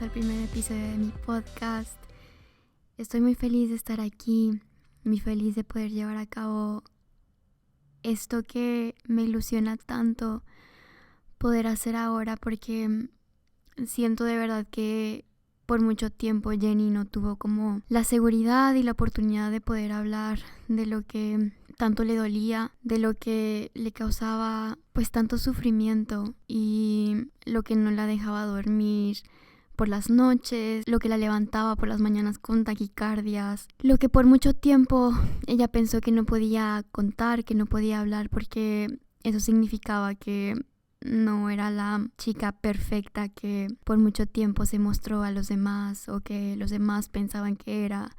al primer episodio de mi podcast. Estoy muy feliz de estar aquí, muy feliz de poder llevar a cabo esto que me ilusiona tanto poder hacer ahora, porque siento de verdad que por mucho tiempo Jenny no tuvo como la seguridad y la oportunidad de poder hablar de lo que tanto le dolía, de lo que le causaba pues tanto sufrimiento y lo que no la dejaba dormir por las noches, lo que la levantaba por las mañanas con taquicardias, lo que por mucho tiempo ella pensó que no podía contar, que no podía hablar, porque eso significaba que no era la chica perfecta que por mucho tiempo se mostró a los demás o que los demás pensaban que era.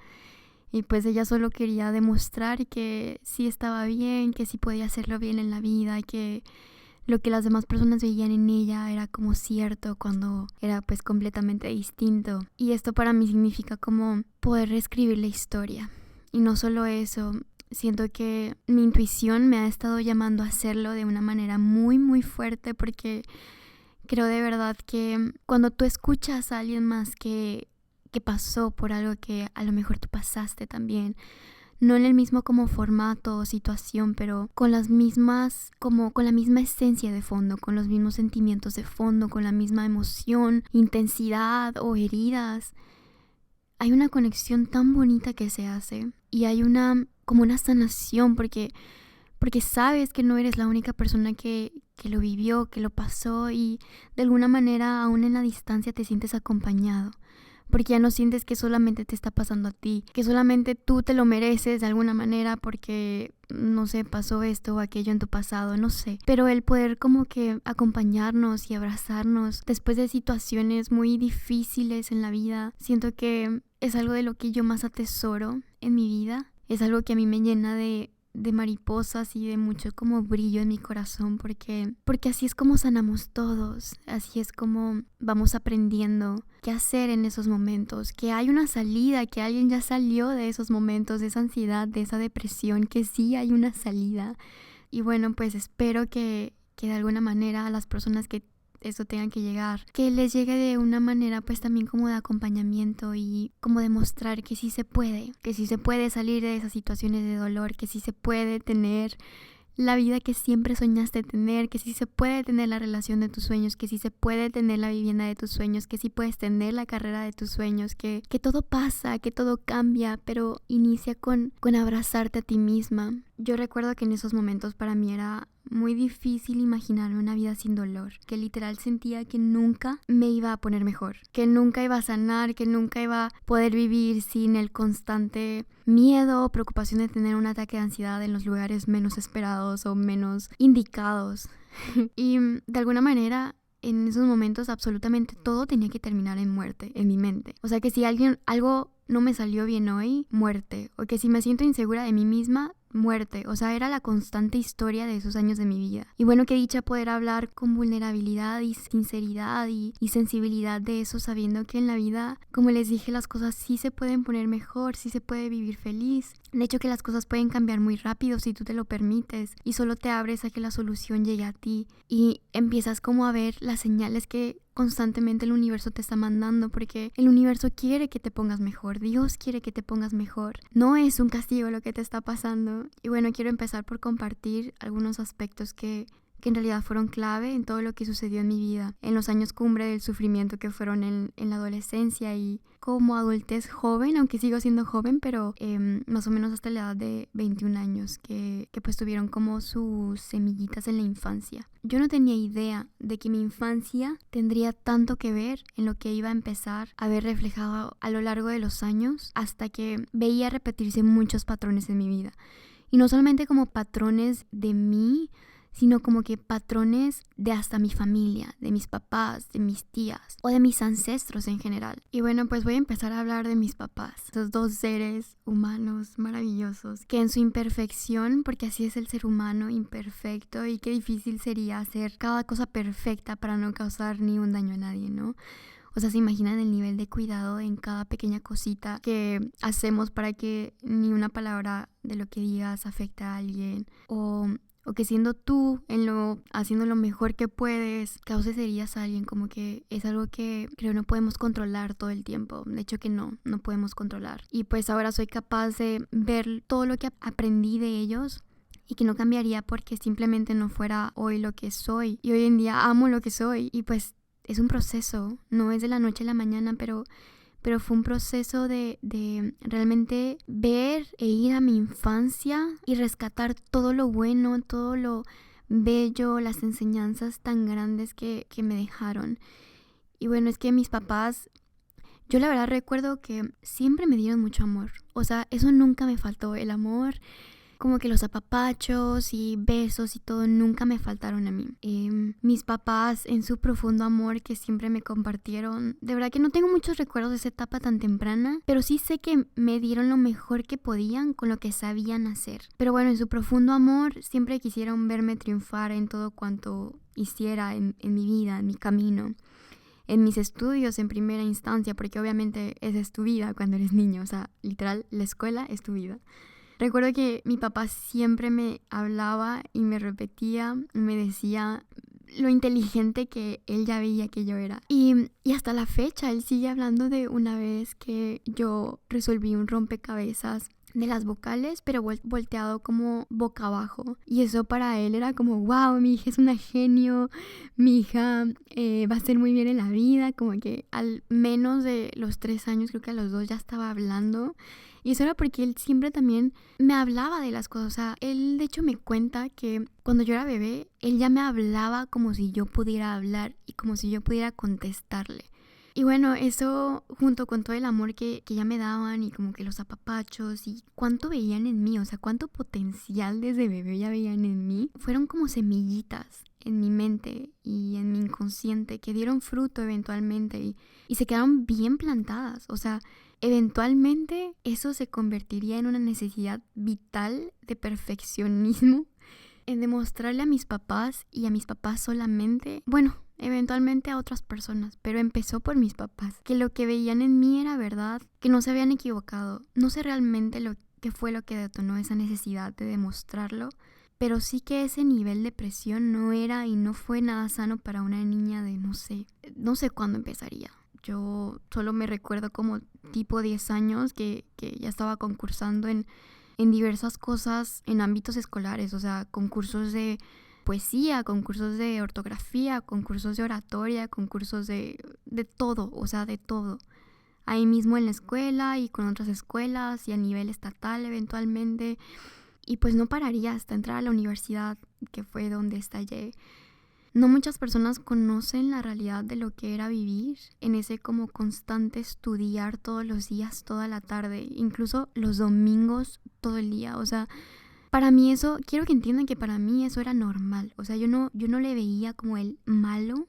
Y pues ella solo quería demostrar que sí estaba bien, que sí podía hacerlo bien en la vida, que lo que las demás personas veían en ella era como cierto cuando era pues completamente distinto. Y esto para mí significa como poder reescribir la historia. Y no solo eso, siento que mi intuición me ha estado llamando a hacerlo de una manera muy muy fuerte, porque creo de verdad que cuando tú escuchas a alguien más que pasó por algo que a lo mejor tú pasaste también, no en el mismo como formato o situación, pero con las mismas, como con la misma esencia de fondo, con los mismos sentimientos de fondo, con la misma emoción, intensidad o heridas, hay una conexión tan bonita que se hace y hay como una sanación, porque sabes que no eres la única persona que lo vivió, que lo pasó, y de alguna manera aún en la distancia te sientes acompañado. Porque ya no sientes que solamente te está pasando a ti, que solamente tú te lo mereces de alguna manera porque, no sé, pasó esto o aquello en tu pasado, no sé. Pero el poder como que acompañarnos y abrazarnos después de situaciones muy difíciles en la vida, siento que es algo de lo que yo más atesoro en mi vida. Es algo que a mí me llena de mariposas y de mucho como brillo en mi corazón, porque así es como sanamos todos, así es como vamos aprendiendo qué hacer en esos momentos, que hay una salida, que alguien ya salió de esos momentos, de esa ansiedad, de esa depresión, que sí hay una salida. Y bueno, pues espero que de alguna manera a las personas que eso tengan que llegar, que les llegue de una manera pues también como de acompañamiento y como demostrar que sí se puede salir de esas situaciones de dolor, que sí se puede tener la vida que siempre soñaste tener, que sí se puede tener la relación de tus sueños, que sí se puede tener la vivienda de tus sueños, que sí puedes tener la carrera de tus sueños, que todo pasa, que todo cambia, pero inicia con abrazarte a ti misma. Yo recuerdo que en esos momentos para mí era muy difícil imaginarme una vida sin dolor, que literal sentía que nunca me iba a poner mejor, que nunca iba a sanar, que nunca iba a poder vivir sin el constante miedo o preocupación de tener un ataque de ansiedad en los lugares menos esperados o menos indicados. Y de alguna manera en esos momentos absolutamente todo tenía que terminar en muerte, en mi mente. O sea, que si algo no me salió bien hoy, muerte. O que si me siento insegura de mí misma, muerte. O sea, era la constante historia de esos años de mi vida. Y bueno, qué dicha poder hablar con vulnerabilidad y sinceridad y sensibilidad de eso, sabiendo que en la vida, como les dije, las cosas sí se pueden poner mejor, sí se puede vivir feliz. De hecho, que las cosas pueden cambiar muy rápido si tú te lo permites y solo te abres a que la solución llegue a ti y empiezas como a ver las señales que constantemente el universo te está mandando, porque el universo quiere que te pongas mejor, Dios quiere que te pongas mejor, no es un castigo lo que te está pasando. Y bueno, quiero empezar por compartir algunos aspectos que en realidad fueron clave en todo lo que sucedió en mi vida, en los años cumbre del sufrimiento que fueron en la adolescencia y como adultez joven, aunque sigo siendo joven, pero más o menos hasta la edad de 21 años, que pues tuvieron como sus semillitas en la infancia. Yo no tenía idea de que mi infancia tendría tanto que ver en lo que iba a empezar a ver reflejado a lo largo de los años, hasta que veía repetirse muchos patrones en mi vida. Y no solamente como patrones de mí, sino como que patrones de hasta mi familia, de mis papás, de mis tías o de mis ancestros en general. Y bueno, pues voy a empezar a hablar de mis papás, esos dos seres humanos maravillosos que en su imperfección, porque así es el ser humano imperfecto, y qué difícil sería hacer cada cosa perfecta para no causar ni un daño a nadie, ¿no? O sea, se imaginan el nivel de cuidado en cada pequeña cosita que hacemos para que ni una palabra de lo que digas afecte a alguien, o o que siendo tú haciendo lo mejor que puedes, causes heridas a alguien, como que es algo que creo no podemos controlar todo el tiempo. De hecho que no podemos controlar. Y pues ahora soy capaz de ver todo lo que aprendí de ellos y que no cambiaría porque simplemente no fuera hoy lo que soy. Y hoy en día amo lo que soy y pues es un proceso, no es de la noche a la mañana, pero fue un proceso de realmente ver e ir a mi infancia y rescatar todo lo bueno, todo lo bello, las enseñanzas tan grandes que me dejaron. Y bueno, es que mis papás, yo la verdad recuerdo que siempre me dieron mucho amor. O sea, eso nunca me faltó, el amor, como que los apapachos y besos y todo nunca me faltaron a mí. Mis papás en su profundo amor que siempre me compartieron, de verdad que no tengo muchos recuerdos de esa etapa tan temprana, pero sí sé que me dieron lo mejor que podían con lo que sabían hacer. Pero bueno, en su profundo amor siempre quisieron verme triunfar en todo cuanto hiciera en mi vida, en mi camino, en mis estudios en primera instancia, porque obviamente esa es tu vida cuando eres niño, o sea, literal, la escuela es tu vida. Recuerdo que mi papá siempre me hablaba y me repetía, me decía lo inteligente que él ya veía que yo era. Y hasta la fecha él sigue hablando de una vez que yo resolví un rompecabezas de las vocales, pero volteado como boca abajo. Y eso para él era como, wow, mi hija es una genio, mi hija va a ser muy bien en la vida. Como que al menos de los 3 años, creo que a los 2 ya estaba hablando. Y eso era porque él siempre también me hablaba de las cosas. O sea, él de hecho me cuenta que cuando yo era bebé, él ya me hablaba como si yo pudiera hablar y como si yo pudiera contestarle. Y bueno, eso junto con todo el amor que ya me daban y como que los apapachos y cuánto veían en mí, o sea, cuánto potencial desde bebé ya veían en mí, fueron como semillitas en mi mente y en mi inconsciente que dieron fruto eventualmente y se quedaron bien plantadas. O sea, eventualmente eso se convertiría en una necesidad vital de perfeccionismo, en demostrarle a mis papás y a mis papás solamente, bueno, eventualmente a otras personas, pero empezó por mis papás, que lo que veían en mí era verdad, que no se habían equivocado. No sé realmente lo que fue lo que detonó esa necesidad de demostrarlo, pero sí que ese nivel de presión no era y no fue nada sano para una niña de no sé cuándo empezaría. Yo solo me recuerdo como tipo 10 años que ya estaba concursando en diversas cosas en ámbitos escolares, o sea, concursos de poesía, concursos de ortografía, concursos de oratoria, concursos de todo, o sea, de todo. Ahí mismo en la escuela y con otras escuelas y a nivel estatal eventualmente. Y pues no pararía hasta entrar a la universidad, que fue donde estallé. No muchas personas conocen la realidad de lo que era vivir en ese como constante estudiar todos los días, toda la tarde, incluso los domingos todo el día. O sea, para mí eso, quiero que entiendan que para mí eso era normal. O sea, yo no le veía como el malo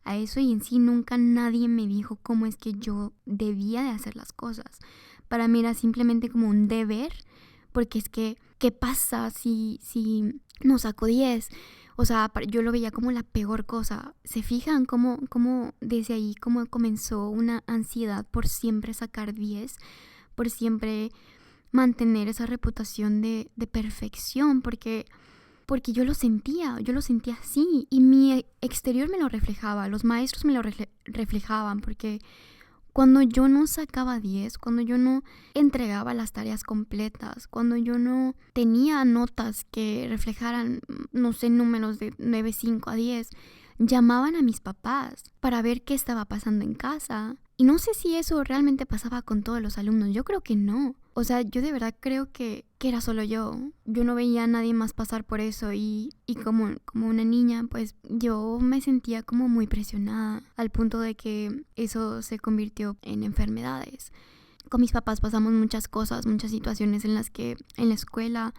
a eso y en sí nunca nadie me dijo cómo es que yo debía de hacer las cosas. Para mí era simplemente como un deber, porque es que, ¿qué pasa si no saco 10? O sea, yo lo veía como la peor cosa. ¿Se fijan cómo desde ahí cómo comenzó una ansiedad por siempre sacar 10? Por siempre mantener esa reputación de perfección, porque yo lo sentía así y mi exterior me lo reflejaba, los maestros me lo reflejaban, porque cuando yo no sacaba 10, cuando yo no entregaba las tareas completas, cuando yo no tenía notas que reflejaran, no sé, números de 9, 5 a 10, llamaban a mis papás para ver qué estaba pasando en casa. Y no sé si eso realmente pasaba con todos los alumnos. Yo creo que no. O sea, yo de verdad creo que era solo yo. Yo no veía a nadie más pasar por eso y como una niña, pues yo me sentía como muy presionada al punto de que eso se convirtió en enfermedades. Con mis papás pasamos muchas cosas, muchas situaciones en las que en la escuela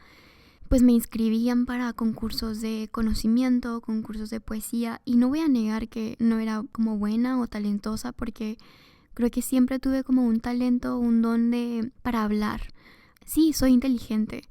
pues me inscribían para concursos de conocimiento, concursos de poesía, y no voy a negar que no era como buena o talentosa, porque creo que siempre tuve como un talento, un don para hablar. Sí, soy inteligente,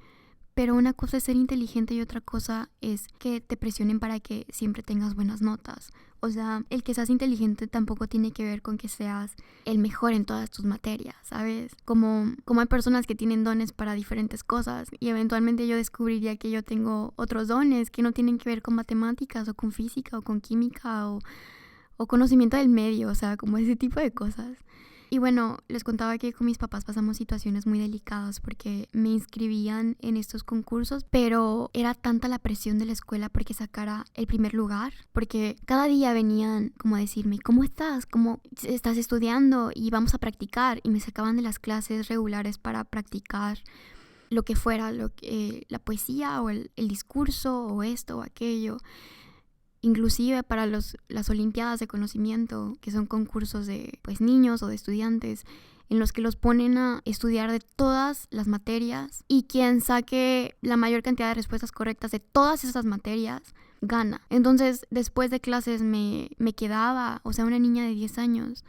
Pero una cosa es ser inteligente y otra cosa es que te presionen para que siempre tengas buenas notas. O sea, el que seas inteligente tampoco tiene que ver con que seas el mejor en todas tus materias, ¿sabes? Como hay personas que tienen dones para diferentes cosas y eventualmente yo descubriría que yo tengo otros dones que no tienen que ver con matemáticas o con física o con química o conocimiento del medio, o sea, como ese tipo de cosas. Y bueno, les contaba que con mis papás pasamos situaciones muy delicadas porque me inscribían en estos concursos, pero era tanta la presión de la escuela porque sacara el primer lugar, porque cada día venían como a decirme, ¿cómo estás? ¿Cómo estás estudiando? Y vamos a practicar. Y me sacaban de las clases regulares para practicar lo que fuera, la poesía o el discurso o esto o aquello. Inclusive para las olimpiadas de conocimiento, que son concursos de pues niños o de estudiantes, en los que los ponen a estudiar de todas las materias y quien saque la mayor cantidad de respuestas correctas de todas esas materias gana. Entonces, después de clases me quedaba, o sea, una niña de 10 años,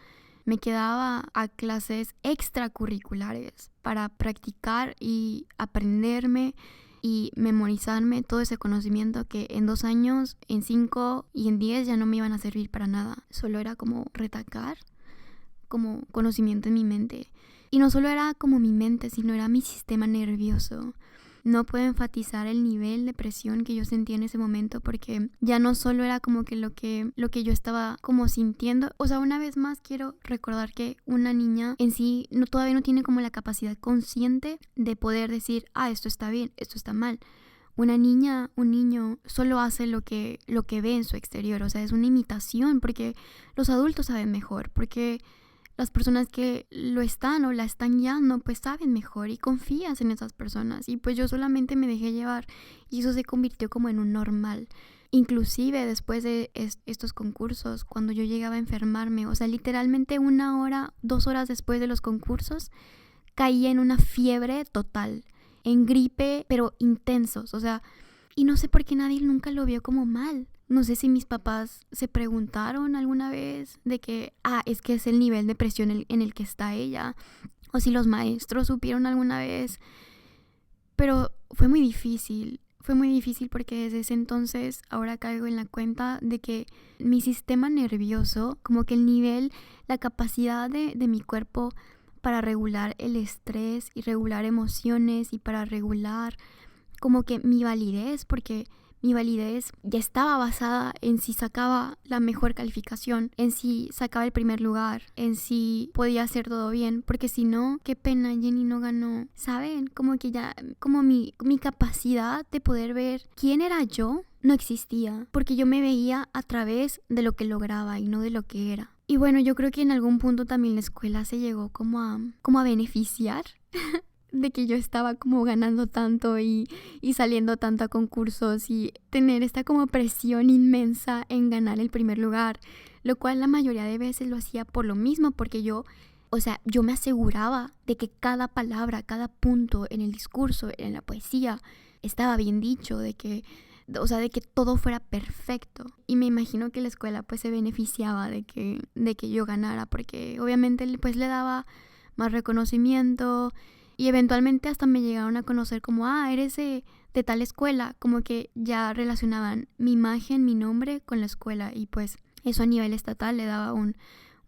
me quedaba a clases extracurriculares para practicar y aprenderme y memorizarme todo ese conocimiento que en 2 años, en 5 y en 10 ya no me iban a servir para nada. Solo era como retacar, como conocimiento en mi mente. Y no solo era como mi mente, sino era mi sistema nervioso. No puedo enfatizar el nivel de presión que yo sentía en ese momento porque ya no solo era como que lo que yo estaba como sintiendo. O sea, una vez más quiero recordar que una niña en sí todavía no tiene como la capacidad consciente de poder decir, esto está bien, esto está mal. Una niña, un niño solo hace lo que ve en su exterior. O sea, es una imitación porque los adultos saben mejor, porque las personas que lo están o la están guiando pues saben mejor y confías en esas personas. Y pues yo solamente me dejé llevar y eso se convirtió como en un normal. Inclusive después de estos concursos, cuando yo llegaba a enfermarme, o sea, literalmente 1 hora, 2 horas después de los concursos, caía en una fiebre total, en gripe, pero intensos, o sea, y no sé por qué nadie nunca lo vio como mal. No sé si mis papás se preguntaron alguna vez de que, es que es el nivel de presión en el que está ella, o si los maestros supieron alguna vez, pero fue muy difícil porque desde ese entonces ahora caigo en la cuenta de que mi sistema nervioso, como que el nivel, la capacidad de mi cuerpo para regular el estrés y regular emociones y para regular como que mi validez, porque mi validez ya estaba basada en si sacaba la mejor calificación, en si sacaba el primer lugar, en si podía hacer todo bien, porque si no, qué pena, Jenny no ganó. ¿Saben? Como que ya, como mi capacidad de poder ver quién era yo no existía, porque yo me veía a través de lo que lograba y no de lo que era. Y bueno, yo creo que en algún punto también la escuela se llegó como a beneficiar de que yo estaba como ganando tanto y saliendo tanto a concursos y tener esta como presión inmensa en ganar el primer lugar, lo cual la mayoría de veces lo hacía por lo mismo, porque yo me aseguraba de que cada palabra, cada punto en el discurso, en la poesía, estaba bien dicho, de que todo fuera perfecto. Y me imagino que la escuela pues se beneficiaba de que yo ganara, porque obviamente pues le daba más reconocimiento. Y eventualmente hasta me llegaron a conocer como, eres de tal escuela, como que ya relacionaban mi imagen, mi nombre con la escuela y pues eso a nivel estatal le daba un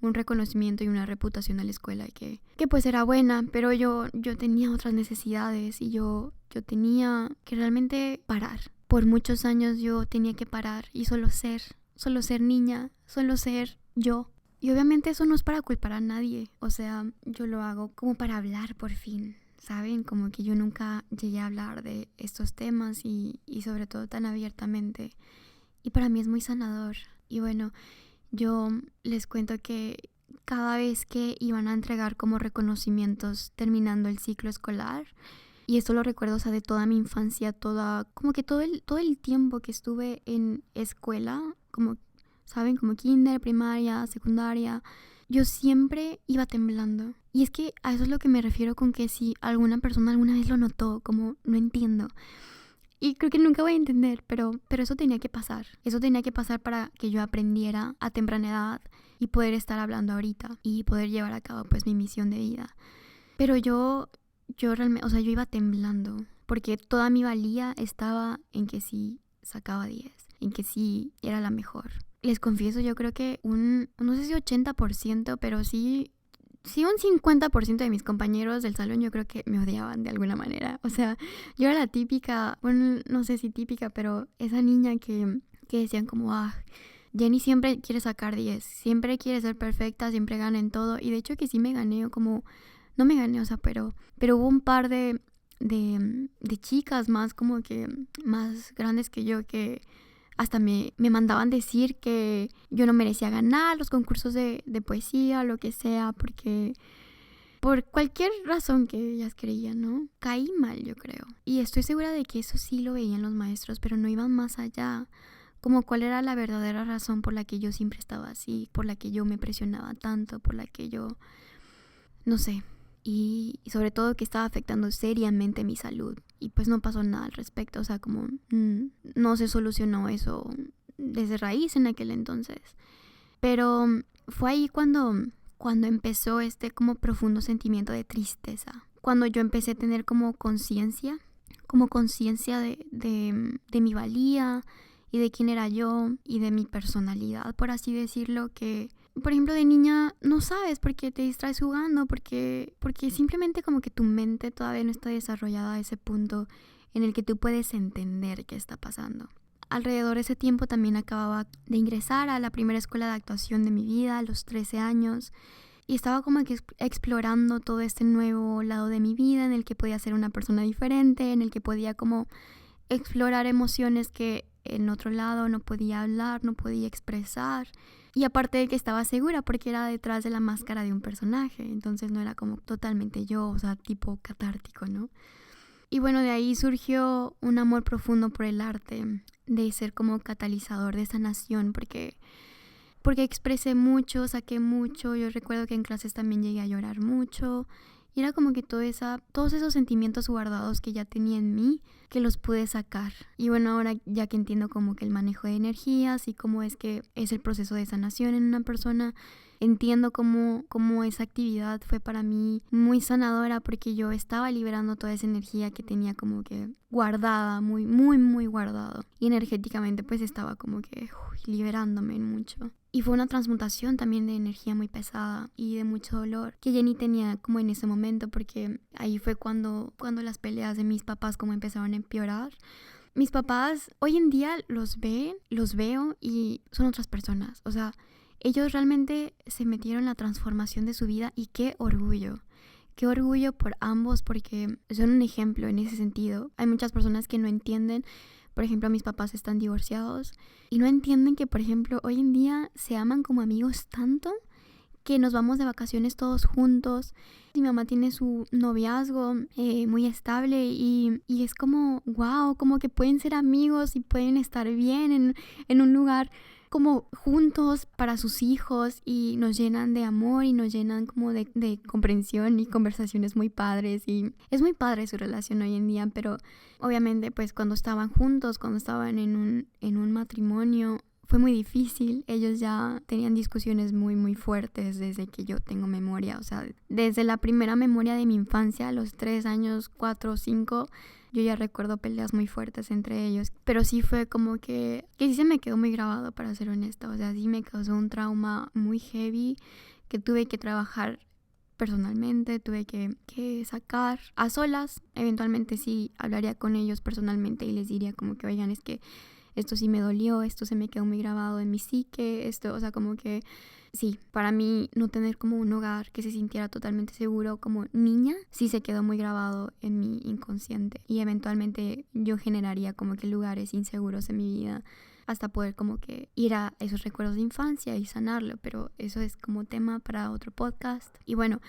reconocimiento y una reputación a la escuela que pues era buena, pero yo tenía otras necesidades y yo tenía que realmente parar. Por muchos años yo tenía que parar y solo ser niña, solo ser yo. Y obviamente eso no es para culpar a nadie, o sea, yo lo hago como para hablar por fin, ¿saben? Como que yo nunca llegué a hablar de estos temas y sobre todo tan abiertamente. Y para mí es muy sanador. Y bueno, yo les cuento que cada vez que iban a entregar como reconocimientos terminando el ciclo escolar, y esto lo recuerdo, o sea, de toda mi infancia, como que todo el tiempo que estuve en escuela, como ¿saben? Como kinder, primaria, secundaria. Yo siempre iba temblando. Y es que a eso es lo que me refiero con que si alguna persona alguna vez lo notó, como no entiendo. Y creo que nunca voy a entender, pero eso tenía que pasar. Eso tenía que pasar para que yo aprendiera a temprana edad y poder estar hablando ahorita y poder llevar a cabo pues mi misión de vida. Pero yo realmente, o sea, yo iba temblando porque toda mi valía estaba en que sí sacaba 10, en que sí era la mejor. Les confieso, yo creo que no sé si 80%, pero sí un 50% de mis compañeros del salón yo creo que me odiaban de alguna manera. O sea, yo era la típica, bueno, no sé si típica, pero esa niña que decían como, Jenny siempre quiere sacar 10, siempre quiere ser perfecta, siempre gana en todo. Y de hecho que sí me gané, no me gané, o sea, pero hubo un par de chicas más como que más grandes que yo que hasta me mandaban decir que yo no merecía ganar los concursos de poesía, lo que sea, porque por cualquier razón que ellas creían, ¿no? Caí mal, yo creo. Y estoy segura de que eso sí lo veían los maestros, pero no iban más allá. Como cuál era la verdadera razón por la que yo siempre estaba así, por la que yo me presionaba tanto, por la que yo, no sé. Y sobre todo que estaba afectando seriamente mi salud. Y pues no pasó nada al respecto, o sea, como no se solucionó eso desde raíz en aquel entonces. Pero fue ahí cuando empezó este como profundo sentimiento de tristeza. Cuando yo empecé a tener como conciencia de mi valía y de quién era yo y de mi personalidad, por así decirlo, que por ejemplo de niña no sabes por qué te distraes jugando, porque simplemente como que tu mente todavía no está desarrollada a ese punto en el que tú puedes entender qué está pasando. Alrededor de ese tiempo también acababa de ingresar a la primera escuela de actuación de mi vida a los 13 años y estaba como que explorando todo este nuevo lado de mi vida en el que podía ser una persona diferente, en el que podía como explorar emociones que en otro lado no podía hablar, no podía expresar. Y aparte de que estaba segura porque era detrás de la máscara de un personaje, entonces no era como totalmente yo, o sea, tipo catártico, ¿no? Y bueno, de ahí surgió un amor profundo por el arte, de ser como catalizador de sanación, porque expresé mucho, saqué mucho. Yo recuerdo que en clases también llegué a llorar mucho. Y era como que todos esos sentimientos guardados que ya tenía en mí, que los pude sacar. Y bueno, ahora ya que entiendo como que el manejo de energías y cómo es que es el proceso de sanación en una persona, entiendo cómo esa actividad fue para mí muy sanadora porque yo estaba liberando toda esa energía que tenía como que guardada, muy, muy, muy guardado. Y energéticamente pues estaba como que liberándome mucho. Y fue una transmutación también de energía muy pesada y de mucho dolor que Jenny tenía como en ese momento, porque ahí fue cuando las peleas de mis papás como empezaron a empeorar. Mis papás hoy en día los veo y son otras personas. O sea, ellos realmente se metieron en la transformación de su vida y qué orgullo. Qué orgullo por ambos porque son un ejemplo en ese sentido. Hay muchas personas que no entienden. Por ejemplo, mis papás están divorciados y no entienden que, por ejemplo, hoy en día se aman como amigos tanto que nos vamos de vacaciones todos juntos. Mi mamá tiene su noviazgo muy estable y es como, wow, como que pueden ser amigos y pueden estar bien en un lugar como juntos para sus hijos y nos llenan de amor y nos llenan como de comprensión y conversaciones muy padres y es muy padre su relación hoy en día, pero obviamente pues cuando estaban juntos, cuando estaban en un matrimonio fue muy difícil. Ellos ya tenían discusiones muy muy fuertes desde que yo tengo memoria, o sea, desde la primera memoria de mi infancia, a los 3 años, 4 o 5, yo ya recuerdo peleas muy fuertes entre ellos, pero sí fue como que sí se me quedó muy grabado, para ser honesta, o sea, sí me causó un trauma muy heavy que tuve que trabajar personalmente, tuve que sacar a solas. Eventualmente sí hablaría con ellos personalmente y les diría como que, oigan, es que esto sí me dolió, esto se me quedó muy grabado en mi psique, esto, o sea, como que sí, para mí no tener como un hogar que se sintiera totalmente seguro como niña, sí se quedó muy grabado en mi inconsciente y eventualmente yo generaría como que lugares inseguros en mi vida hasta poder como que ir a esos recuerdos de infancia y sanarlo, pero eso es como tema para otro podcast. Y bueno,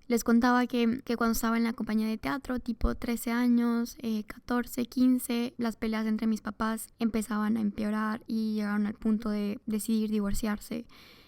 les contaba que cuando estaba en la compañía de teatro, tipo 13 años, 14, 15, las peleas entre mis papás empezaban a empeorar y llegaron al punto de decidir divorciarse.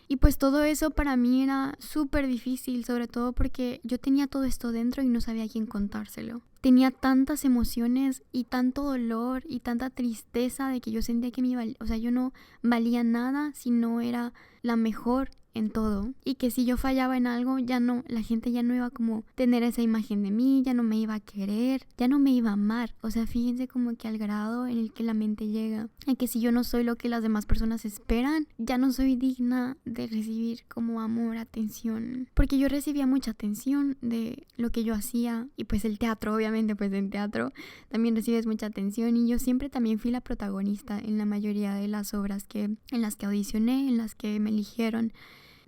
Y pues todo eso para mí era súper difícil, sobre todo porque yo tenía todo esto dentro y no sabía a quién contárselo. Tenía tantas emociones y tanto dolor y tanta tristeza de que yo sentía que yo no valía nada si no era la mejor en todo, y que si yo fallaba en algo, la gente ya no iba como tener esa imagen de mí, ya no me iba a querer, ya no me iba a amar. O sea, fíjense como que al grado en el que la mente llega, en que si yo no soy lo que las demás personas esperan, ya no soy digna de recibir como amor, atención, porque yo recibía mucha atención de lo que yo hacía, y pues el teatro, obviamente, pues en teatro también recibes mucha atención, y yo siempre también fui la protagonista en la mayoría de las obras en las que audicioné, en las que me eligieron.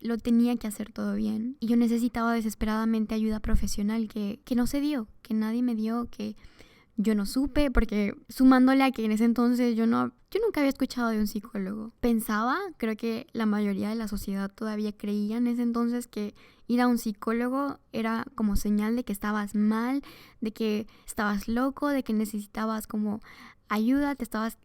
Lo tenía que hacer todo bien, y yo necesitaba desesperadamente ayuda profesional que no se dio, que nadie me dio, que yo no supe, porque sumándole a que en ese entonces yo nunca había escuchado de un psicólogo. Creo que la mayoría de la sociedad todavía creía en ese entonces que ir a un psicólogo era como señal de que estabas mal, de que estabas loco, de que necesitabas como ayuda, te estabas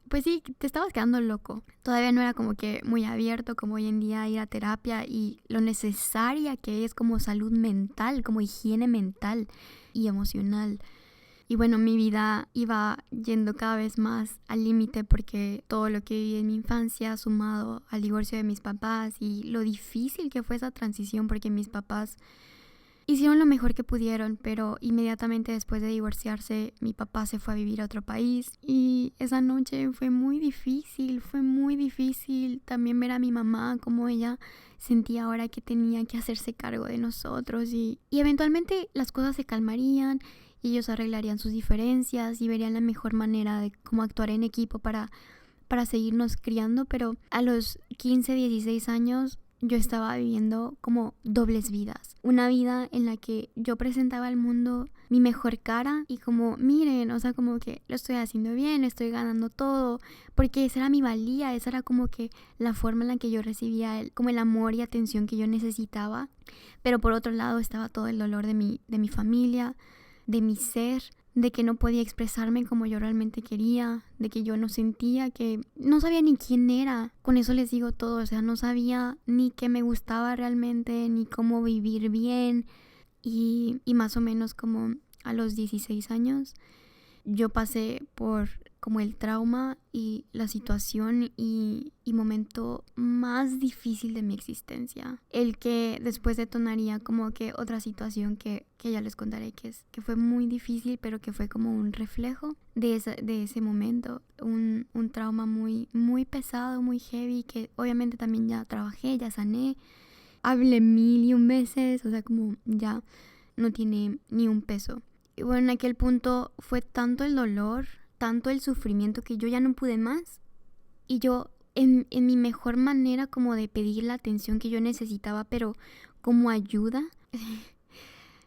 quedando loco. Todavía no era como que muy abierto como hoy en día ir a terapia y lo necesaria que es como salud mental, como higiene mental y emocional. Y bueno, mi vida iba yendo cada vez más al límite porque todo lo que viví en mi infancia, sumado al divorcio de mis papás y lo difícil que fue esa transición, porque mis papás hicieron lo mejor que pudieron, pero inmediatamente después de divorciarse, mi papá se fue a vivir a otro país, y esa noche fue muy difícil también ver a mi mamá, como ella sentía ahora que tenía que hacerse cargo de nosotros, y eventualmente las cosas se calmarían y ellos arreglarían sus diferencias y verían la mejor manera de cómo actuar en equipo para seguirnos criando. Pero a los 15, 16 años yo estaba viviendo como dobles vidas. Una vida en la que yo presentaba al mundo mi mejor cara y como, miren, o sea, como que lo estoy haciendo bien, estoy ganando todo, porque esa era mi valía, esa era como que la forma en la que yo recibía como el amor y atención que yo necesitaba. Pero por otro lado estaba todo el dolor de mi familia, de mi ser, de que no podía expresarme como yo realmente quería, de que yo no sabía ni quién era. Con eso les digo todo, o sea, no sabía ni qué me gustaba realmente, ni cómo vivir bien. Y más o menos como a los 16 años, yo pasé por como el trauma y la situación y momento más difícil de mi existencia. El que después detonaría como que otra situación que ya les contaré, que fue muy difícil, pero que fue como un reflejo de ese momento. Un trauma muy, muy pesado, muy heavy, que obviamente también ya trabajé, ya sané. Hablé 1001 veces, o sea, como ya no tiene ni un peso. Y bueno, en aquel punto fue tanto el dolor, tanto el sufrimiento, que yo ya no pude más. Y yo, en mi mejor manera como de pedir la atención que yo necesitaba, pero como ayuda,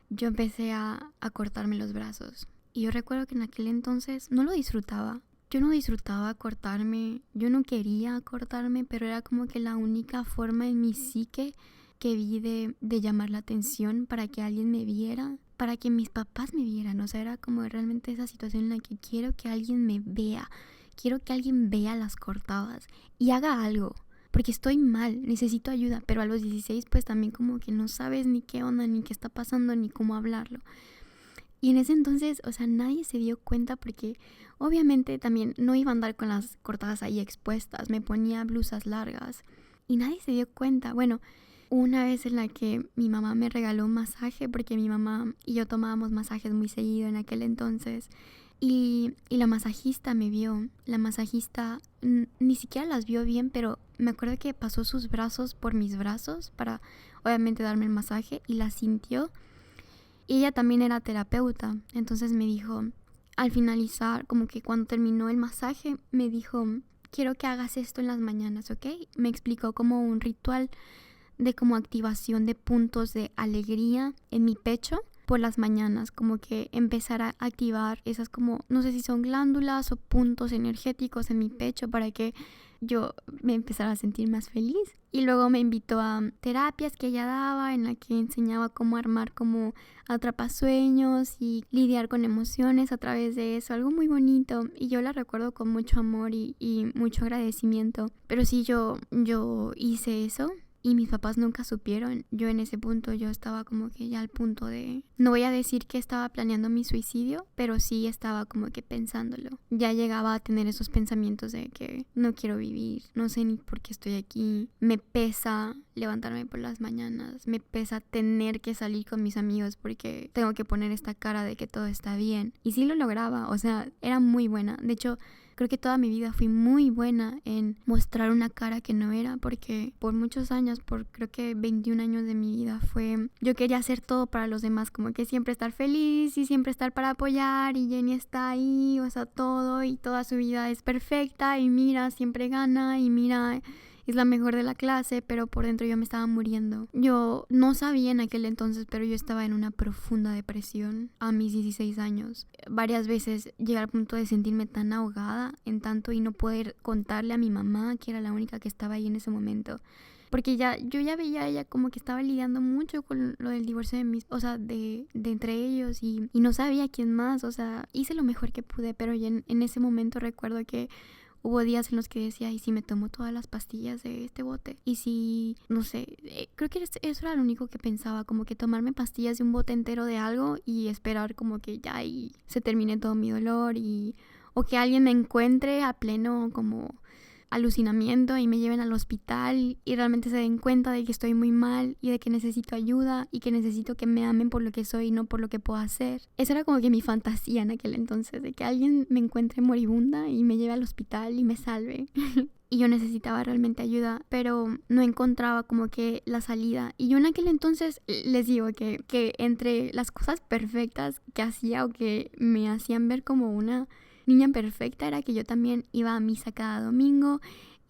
yo empecé a cortarme los brazos. Y yo recuerdo que en aquel entonces no lo disfrutaba. Yo no disfrutaba cortarme, yo no quería cortarme, pero era como que la única forma en mi psique que vi de llamar la atención para que alguien me viera, para que mis papás me vieran. O sea, era como realmente esa situación en la que quiero que alguien me vea, quiero que alguien vea las cortadas y haga algo, porque estoy mal, necesito ayuda. Pero a los 16 pues también como que no sabes ni qué onda, ni qué está pasando, ni cómo hablarlo. Y en ese entonces, o sea, nadie se dio cuenta, porque obviamente también no iba a andar con las cortadas ahí expuestas, me ponía blusas largas y nadie se dio cuenta. Bueno, una vez en la que mi mamá me regaló un masaje, porque mi mamá y yo tomábamos masajes muy seguido en aquel entonces, y la masajista me vio. La masajista ni siquiera las vio bien, pero me acuerdo que pasó sus brazos por mis brazos para obviamente darme el masaje, y la sintió. Y ella también era terapeuta, entonces me dijo, al finalizar, como que cuando terminó el masaje, me dijo, quiero que hagas esto en las mañanas, ¿ok? Me explicó como un ritual de como activación de puntos de alegría en mi pecho por las mañanas, como que empezar a activar esas como, no sé si son glándulas o puntos energéticos en mi pecho para que yo me empezara a sentir más feliz. Y luego me invitó a terapias que ella daba, en la que enseñaba cómo armar como atrapasueños y lidiar con emociones a través de eso, algo muy bonito. Y yo la recuerdo con mucho amor y mucho agradecimiento. Pero sí, yo hice eso. y mis papás nunca supieron. Yo en ese punto yo estaba como que ya al punto de, no voy a decir que estaba planeando mi suicidio, pero sí estaba como que pensándolo. Ya llegaba a tener esos pensamientos de que no quiero vivir, no sé ni por qué estoy aquí, me pesa levantarme por las mañanas, me pesa tener que salir con mis amigos porque tengo que poner esta cara de que todo está bien. Y sí lo lograba, o sea, era muy buena. De hecho, creo que toda mi vida fui muy buena en mostrar una cara que no era, porque por muchos años, por creo que 21 años de mi vida yo quería hacer todo para los demás, como que siempre estar feliz y siempre estar para apoyar, y Jenny está ahí, o sea, todo, y toda su vida es perfecta, y mira, siempre gana, y mira, es la mejor de la clase, pero por dentro yo me estaba muriendo. Yo no sabía en aquel entonces, pero yo estaba en una profunda depresión a mis 16 años. Varias veces llegué al punto de sentirme tan ahogada en tanto y no poder contarle a mi mamá, que era la única que estaba ahí en ese momento. Porque yo ya veía a ella como que estaba lidiando mucho con lo del divorcio de entre ellos, y no sabía quién más. O sea, hice lo mejor que pude, pero ya en ese momento recuerdo que hubo días en los que decía, ¿y si me tomo todas las pastillas de este bote? Y si, no sé, creo que eso era lo único que pensaba, como que tomarme pastillas de un bote entero de algo y esperar como que ya y se termine todo mi dolor, o que alguien me encuentre a pleno como alucinamiento y me lleven al hospital y realmente se den cuenta de que estoy muy mal y de que necesito ayuda y que necesito que me amen por lo que soy y no por lo que puedo hacer. Esa era como que mi fantasía en aquel entonces, de que alguien me encuentre moribunda y me lleve al hospital y me salve. Y yo necesitaba realmente ayuda, pero no encontraba como que la salida. Y yo en aquel entonces les digo que entre las cosas perfectas que hacía o que me hacían ver como una niña perfecta era que yo también iba a misa cada domingo,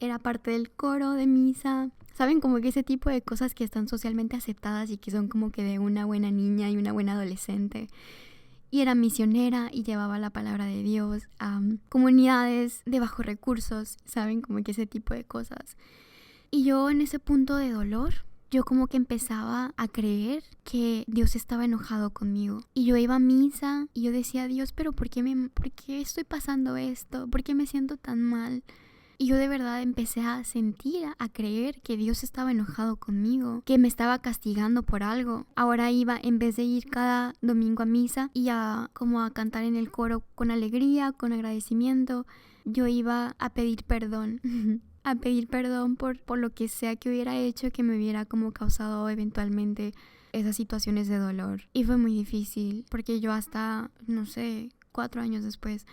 era parte del coro de misa. ¿Saben? Como que ese tipo de cosas que están socialmente aceptadas y que son como que de una buena niña y una buena adolescente. Y era misionera y llevaba la palabra de Dios a comunidades de bajos recursos, ¿saben? Como que ese tipo de cosas. Y yo en ese punto de dolor, yo como que empezaba a creer que Dios estaba enojado conmigo. Y yo iba a misa y yo decía, Dios, pero ¿por qué estoy pasando esto? ¿Por qué me siento tan mal? Y yo de verdad empecé a sentir, a creer que Dios estaba enojado conmigo, que me estaba castigando por algo. Ahora iba, en vez de ir cada domingo a misa y como a cantar en el coro con alegría, con agradecimiento, yo iba a pedir perdón. A pedir perdón por lo que sea que hubiera hecho que me hubiera como causado eventualmente esas situaciones de dolor. Y fue muy difícil porque yo hasta, no sé, 4 años después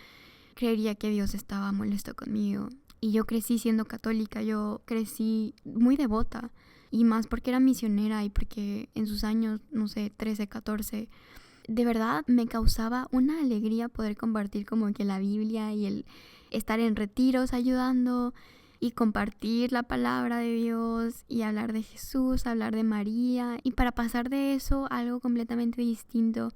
creería que Dios estaba molesto conmigo. Y yo crecí siendo católica, yo crecí muy devota, y más porque era misionera y porque en sus años, no sé, 13, 14, de verdad me causaba una alegría poder compartir como que la Biblia y el estar en retiros ayudando y compartir la palabra de Dios y hablar de Jesús, hablar de María, y para pasar de eso a algo completamente distinto,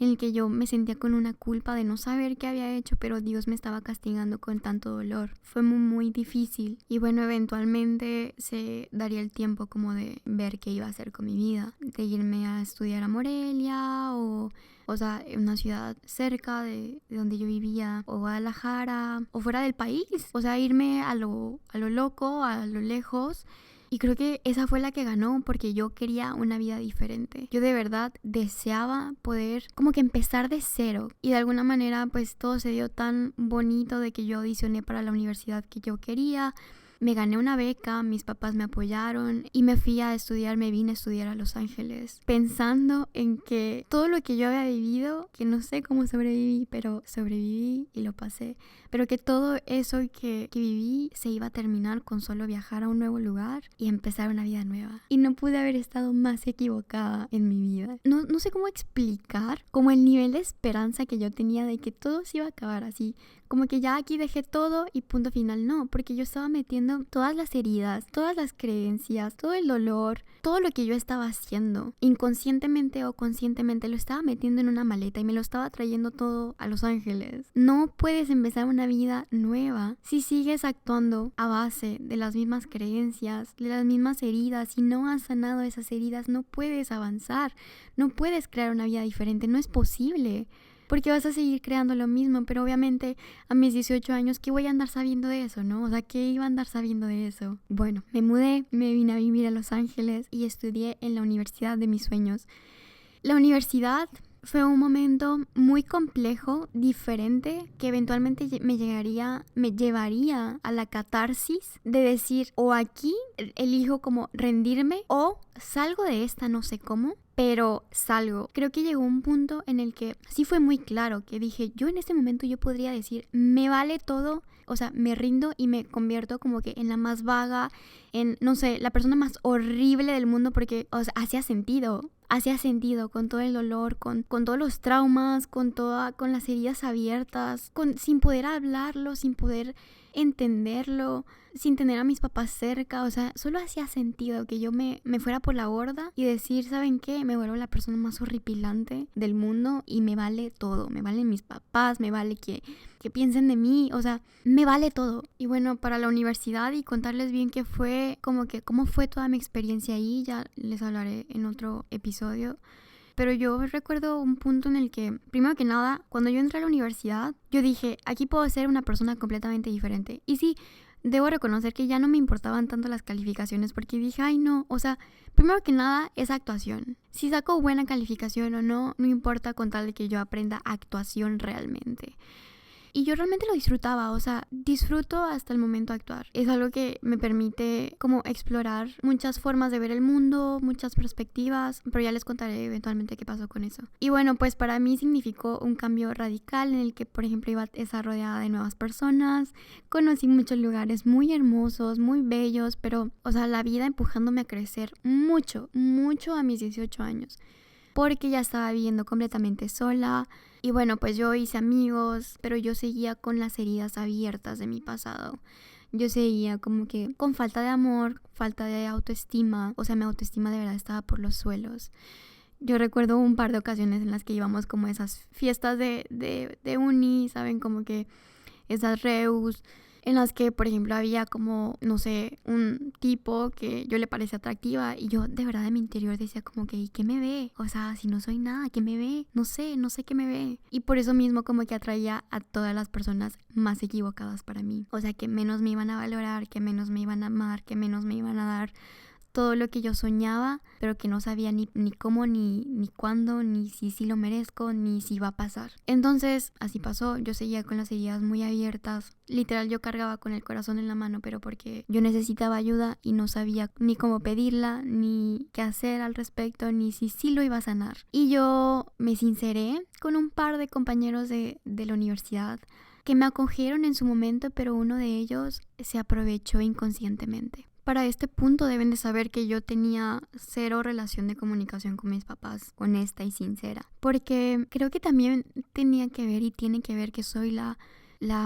en el que yo me sentía con una culpa de no saber qué había hecho, pero Dios me estaba castigando con tanto dolor. Fue muy, muy difícil. Y bueno, eventualmente se daría el tiempo como de ver qué iba a hacer con mi vida, de irme a estudiar a Morelia o sea, en una ciudad cerca de donde yo vivía, o Guadalajara, o fuera del país. O sea, irme a lo loco, a lo lejos. Y creo que esa fue la que ganó, porque yo quería una vida diferente. Yo de verdad deseaba poder como que empezar de cero. Y de alguna manera pues todo se dio tan bonito, de que yo audicioné para la universidad que yo quería. Me gané una beca, mis papás me apoyaron y me fui a estudiar, me vine a estudiar a Los Ángeles, pensando en que todo lo que yo había vivido, que no sé cómo sobreviví, pero sobreviví y lo pasé, pero que todo eso que viví se iba a terminar con solo viajar a un nuevo lugar y empezar una vida nueva. Y no pude haber estado más equivocada en mi vida. No sé cómo explicar como el nivel de esperanza que yo tenía de que todo se iba a acabar así, como que ya aquí dejé todo y punto final. No, porque yo estaba metiendo todas las heridas, todas las creencias, todo el dolor, todo lo que yo estaba haciendo, inconscientemente o conscientemente, lo estaba metiendo en una maleta y me lo estaba trayendo todo a Los Ángeles. No puedes empezar una vida nueva si sigues actuando a base de las mismas creencias, de las mismas heridas. Si no has sanado esas heridas, no puedes avanzar, no puedes crear una vida diferente, no es posible. porque vas a seguir creando lo mismo, pero obviamente a mis 18 años, ¿qué voy a andar sabiendo de eso, no? O sea, ¿qué iba a andar sabiendo de eso? Bueno, me mudé, me vine a vivir a Los Ángeles y estudié en la universidad de mis sueños. La universidad fue un momento muy complejo, diferente, que eventualmente me llevaría a la catarsis de decir, o aquí elijo como rendirme o salgo de esta no sé cómo, pero salgo. Creo que llegó un punto en el que sí fue muy claro, que dije, yo en este momento yo podría decir, me vale todo, o sea, me rindo y me convierto como que en la más vaga, en, no sé, la persona más horrible del mundo, porque, o sea, hacía sentido con todo el dolor, con todos los traumas, con las heridas abiertas, sin poder hablarlo, sin poder entenderlo, sin tener a mis papás cerca. O sea, solo hacía sentido que yo me fuera por la borda y decir, ¿saben qué? Me vuelvo la persona más horripilante del mundo y me vale todo. Me valen mis papás, me vale que piensen de mí, o sea, me vale todo. Y bueno, para la universidad y contarles bien qué fue, como que cómo fue toda mi experiencia ahí, ya les hablaré en otro episodio. Pero yo recuerdo un punto en el que, primero que nada, cuando yo entré a la universidad, yo dije, aquí puedo ser una persona completamente diferente. Y sí, debo reconocer que ya no me importaban tanto las calificaciones porque dije, ay no, o sea, primero que nada es actuación. Si saco buena calificación o no, no importa con tal de que yo aprenda actuación realmente. Y yo realmente lo disfrutaba, o sea, disfruto hasta el momento de actuar. Es algo que me permite como explorar muchas formas de ver el mundo, muchas perspectivas, pero ya les contaré eventualmente qué pasó con eso. Y bueno, pues para mí significó un cambio radical en el que, por ejemplo, iba a estar rodeada de nuevas personas, conocí muchos lugares muy hermosos, muy bellos, pero, o sea, la vida empujándome a crecer mucho, mucho a mis 18 años. Porque ya estaba viviendo completamente sola. Y bueno, pues yo hice amigos, pero yo seguía con las heridas abiertas de mi pasado. Yo seguía como que con falta de amor, falta de autoestima. O sea, mi autoestima de verdad estaba por los suelos. Yo recuerdo un par de ocasiones en las que íbamos como a esas fiestas de uni, ¿saben? Como que esas reus en las que, por ejemplo, había como, no sé, un tipo que yo le parecía atractiva y yo de verdad en mi interior decía como que, ¿y qué me ve? O sea, si no soy nada, ¿qué me ve? No sé qué me ve. Y por eso mismo como que atraía a todas las personas más equivocadas para mí. O sea, que menos me iban a valorar, que menos me iban a amar, que menos me iban a dar todo lo que yo soñaba, pero que no sabía ni cómo, ni cuándo, ni si lo merezco, ni si va a pasar. Entonces, así pasó, yo seguía con las heridas muy abiertas. Literal, yo cargaba con el corazón en la mano, pero porque yo necesitaba ayuda y no sabía ni cómo pedirla, ni qué hacer al respecto, ni si sí lo iba a sanar. Y yo me sinceré con un par de compañeros de la universidad que me acogieron en su momento, pero uno de ellos se aprovechó inconscientemente. Para este punto deben de saber que yo tenía cero relación de comunicación con mis papás, honesta y sincera, porque creo que también tenía que ver y tiene que ver que soy la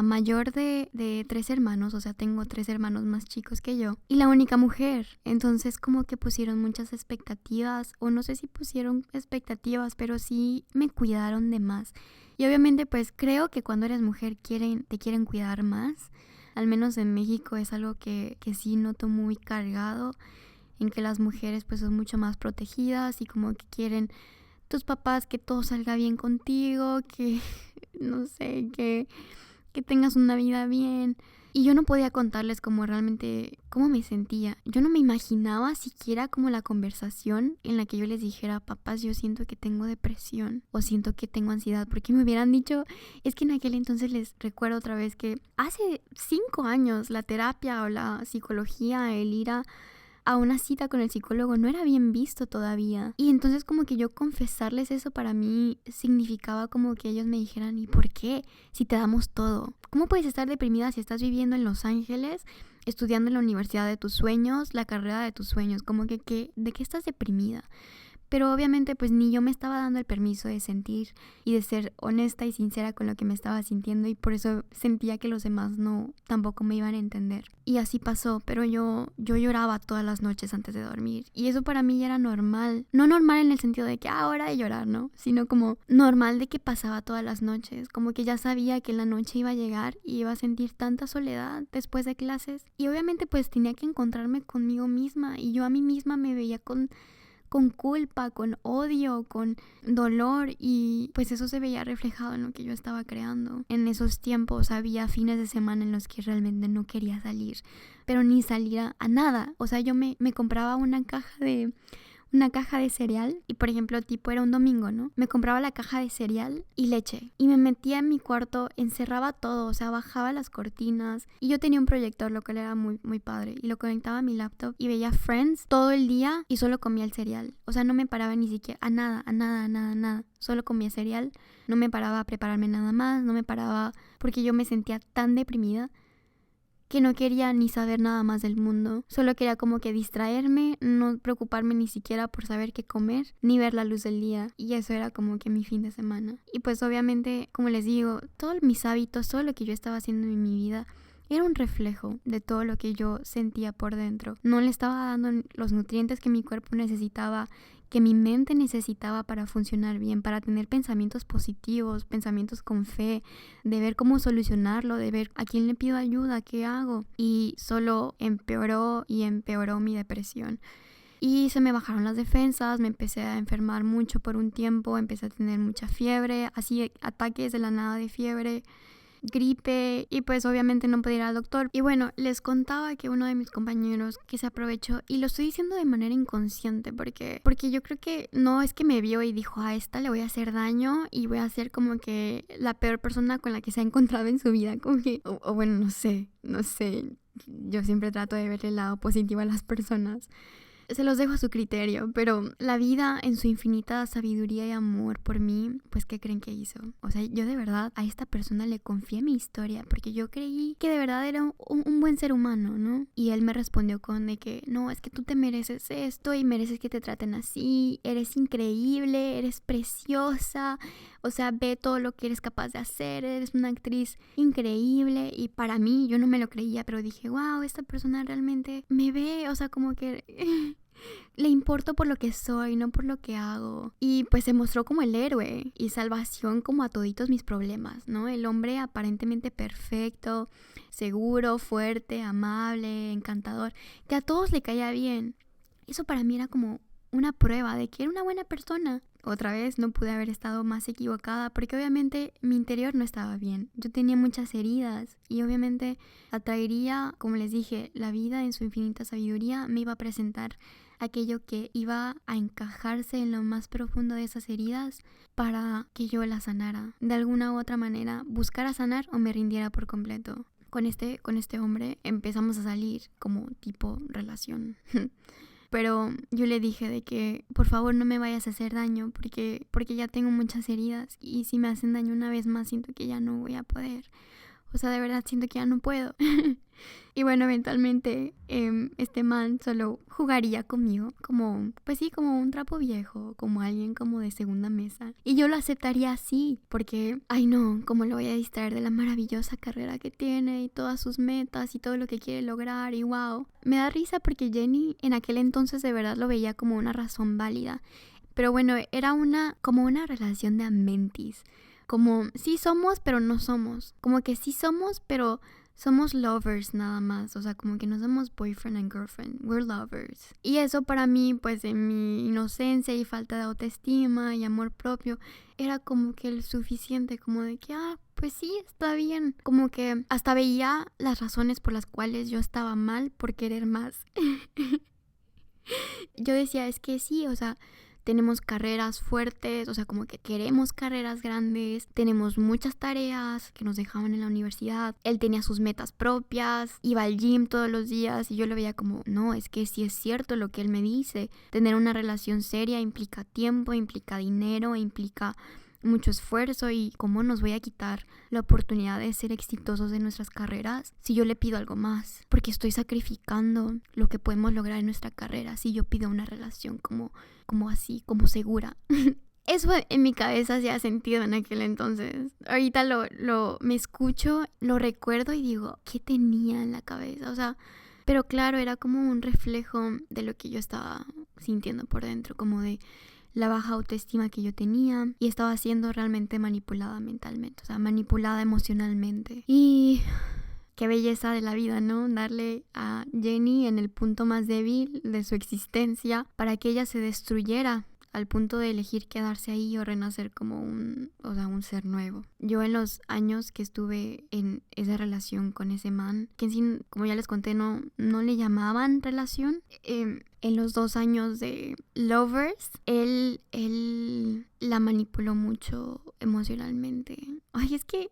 mayor de 3 hermanos, o sea, tengo 3 hermanos más chicos que yo, y la única mujer. Entonces como que pusieron muchas expectativas, o no sé si pusieron expectativas, pero sí me cuidaron de más. Y obviamente pues creo que cuando eres mujer te quieren cuidar más. Al menos en México es algo que sí noto muy cargado, en que las mujeres pues son mucho más protegidas y como que quieren tus papás que todo salga bien contigo, que no sé, que tengas una vida bien. Y yo no podía contarles como realmente cómo me sentía. Yo no me imaginaba siquiera como la conversación en la que yo les dijera, papás, yo siento que tengo depresión o siento que tengo ansiedad, porque me hubieran dicho, es que en aquel entonces les recuerdo otra vez que hace 5 años la terapia o la psicología, el ir a una cita con el psicólogo no era bien visto todavía. Y entonces como que yo confesarles eso para mí significaba como que ellos me dijeran, ¿y por qué? Si te damos todo. ¿Cómo puedes estar deprimida si estás viviendo en Los Ángeles, estudiando en la universidad de tus sueños, la carrera de tus sueños? Como que ¿de qué estás deprimida? Pero obviamente pues ni yo me estaba dando el permiso de sentir y de ser honesta y sincera con lo que me estaba sintiendo, y por eso sentía que los demás tampoco me iban a entender. Y así pasó, pero yo lloraba todas las noches antes de dormir, y eso para mí ya era normal. No normal en el sentido de que hora de llorar, ¿no? Sino como normal de que pasaba todas las noches, como que ya sabía que la noche iba a llegar y iba a sentir tanta soledad después de clases, y obviamente pues tenía que encontrarme conmigo misma, y yo a mí misma me veía con con culpa, con odio, con dolor, y pues eso se veía reflejado en lo que yo estaba creando. En esos tiempos había fines de semana en los que realmente no quería salir, pero ni salir a nada. O sea, yo me compraba una caja de cereal y, por ejemplo, tipo era un domingo, ¿no? Me compraba la caja de cereal y leche y me metía en mi cuarto, encerraba todo, o sea, bajaba las cortinas, y yo tenía un proyector, lo cual era muy, muy padre, y lo conectaba a mi laptop y veía Friends todo el día y solo comía el cereal. O sea, no me paraba ni siquiera a nada. Solo comía cereal, no me paraba a prepararme nada más, no me paraba porque yo me sentía tan deprimida que no quería ni saber nada más del mundo. Solo quería como que distraerme, no preocuparme ni siquiera por saber qué comer, ni ver la luz del día. Y eso era como que mi fin de semana. Y pues obviamente, como les digo, todos mis hábitos, todo lo que yo estaba haciendo en mi vida era un reflejo de todo lo que yo sentía por dentro. No le estaba dando los nutrientes que mi cuerpo necesitaba, que mi mente necesitaba para funcionar bien, para tener pensamientos positivos, pensamientos con fe, de ver cómo solucionarlo, de ver a quién le pido ayuda, qué hago. Y solo empeoró y empeoró mi depresión. Y se me bajaron las defensas, me empecé a enfermar mucho por un tiempo, empecé a tener mucha fiebre, así ataques de la nada de fiebre, gripe, y pues obviamente no podía ir al doctor. Y bueno, les contaba que uno de mis compañeros que se aprovechó, y lo estoy diciendo de manera inconsciente porque yo creo que no es que me vio y dijo, a esta le voy a hacer daño y voy a ser como que la peor persona con la que se ha encontrado en su vida, como que, o bueno, no sé, yo siempre trato de ver el lado positivo a las personas. Se los dejo a su criterio, pero la vida en su infinita sabiduría y amor por mí, pues ¿qué creen que hizo? O sea, yo de verdad a esta persona le confié mi historia porque yo creí que de verdad era un buen ser humano, ¿no? Y él me respondió con de que no, es que tú te mereces esto y mereces que te traten así, eres increíble, eres preciosa, o sea, ve todo lo que eres capaz de hacer, eres una actriz increíble. Y para mí, yo no me lo creía, pero dije, wow, esta persona realmente me ve, o sea, como que le importo por lo que soy, no por lo que hago. Y pues se mostró como el héroe y salvación como a toditos mis problemas, ¿no? El hombre aparentemente perfecto, seguro, fuerte, amable, encantador, que a todos le caía bien. Eso para mí era como una prueba de que era una buena persona. Otra vez no pude haber estado más equivocada porque obviamente mi interior no estaba bien. Yo tenía muchas heridas y obviamente atraería, como les dije, la vida en su infinita sabiduría me iba a presentar aquello que iba a encajarse en lo más profundo de esas heridas para que yo las sanara. De alguna u otra manera, buscara sanar o me rindiera por completo. Con este hombre empezamos a salir como tipo relación. Pero yo le dije de que por favor no me vayas a hacer daño porque ya tengo muchas heridas y si me hacen daño una vez más siento que ya no voy a poder. O sea, de verdad siento que ya no puedo. Y bueno, eventualmente este man solo jugaría conmigo como, pues sí, como un trapo viejo, como alguien como de segunda mesa. Y yo lo aceptaría así, porque, ay no, cómo lo voy a distraer de la maravillosa carrera que tiene y todas sus metas y todo lo que quiere lograr y wow. Me da risa porque Jenny en aquel entonces de verdad lo veía como una razón válida. Pero bueno, era como una relación de amentis. Como sí somos, pero no somos. Como que sí somos, pero somos lovers nada más. O sea, como que no somos boyfriend and girlfriend. We're lovers. Y eso para mí, pues en mi inocencia y falta de autoestima y amor propio, era como que el suficiente. Como de que, pues sí, está bien. Como que hasta veía las razones por las cuales yo estaba mal por querer más. Yo decía, es que sí, o sea, tenemos carreras fuertes, o sea, como que queremos carreras grandes, tenemos muchas tareas que nos dejaban en la universidad, él tenía sus metas propias, iba al gym todos los días y yo lo veía como, no, es que sí es cierto lo que él me dice, tener una relación seria implica tiempo, implica dinero, implica mucho esfuerzo y cómo nos voy a quitar la oportunidad de ser exitosos en nuestras carreras si yo le pido algo más, porque estoy sacrificando lo que podemos lograr en nuestra carrera si yo pido una relación como así, como segura. Eso en mi cabeza hacía sentido en aquel entonces. Ahorita me escucho, lo recuerdo y digo, ¿qué tenía en la cabeza? O sea, pero claro, era como un reflejo de lo que yo estaba sintiendo por dentro, como de la baja autoestima que yo tenía y estaba siendo realmente manipulada mentalmente, o sea, manipulada emocionalmente. Y qué belleza de la vida, ¿no? Darle a Jenny en el punto más débil de su existencia para que ella se destruyera al punto de elegir quedarse ahí o renacer como un ser nuevo. Yo en los años que estuve en esa relación con ese man, que en sí, como ya les conté, no le llamaban relación, en los 2 años de lovers, él la manipuló mucho emocionalmente. Ay, es que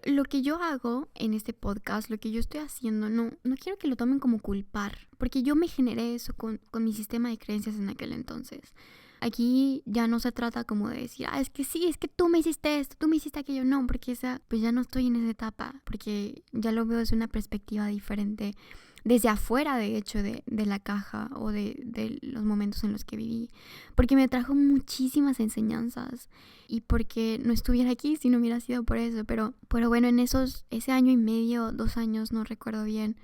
lo que yo hago en este podcast, lo que yo estoy haciendo, no quiero que lo tomen como culpar, porque yo me generé eso con mi sistema de creencias en aquel entonces. Aquí ya no se trata como de decir, es que sí, es que tú me hiciste esto, tú me hiciste aquello. No, porque pues ya no estoy en esa etapa, porque ya lo veo desde una perspectiva diferente, desde afuera, de hecho, de la caja o de los momentos en los que viví, porque me trajo muchísimas enseñanzas y porque no estuviera aquí si no hubiera sido por eso. Pero bueno, en ese año y medio, 2 años, no recuerdo bien,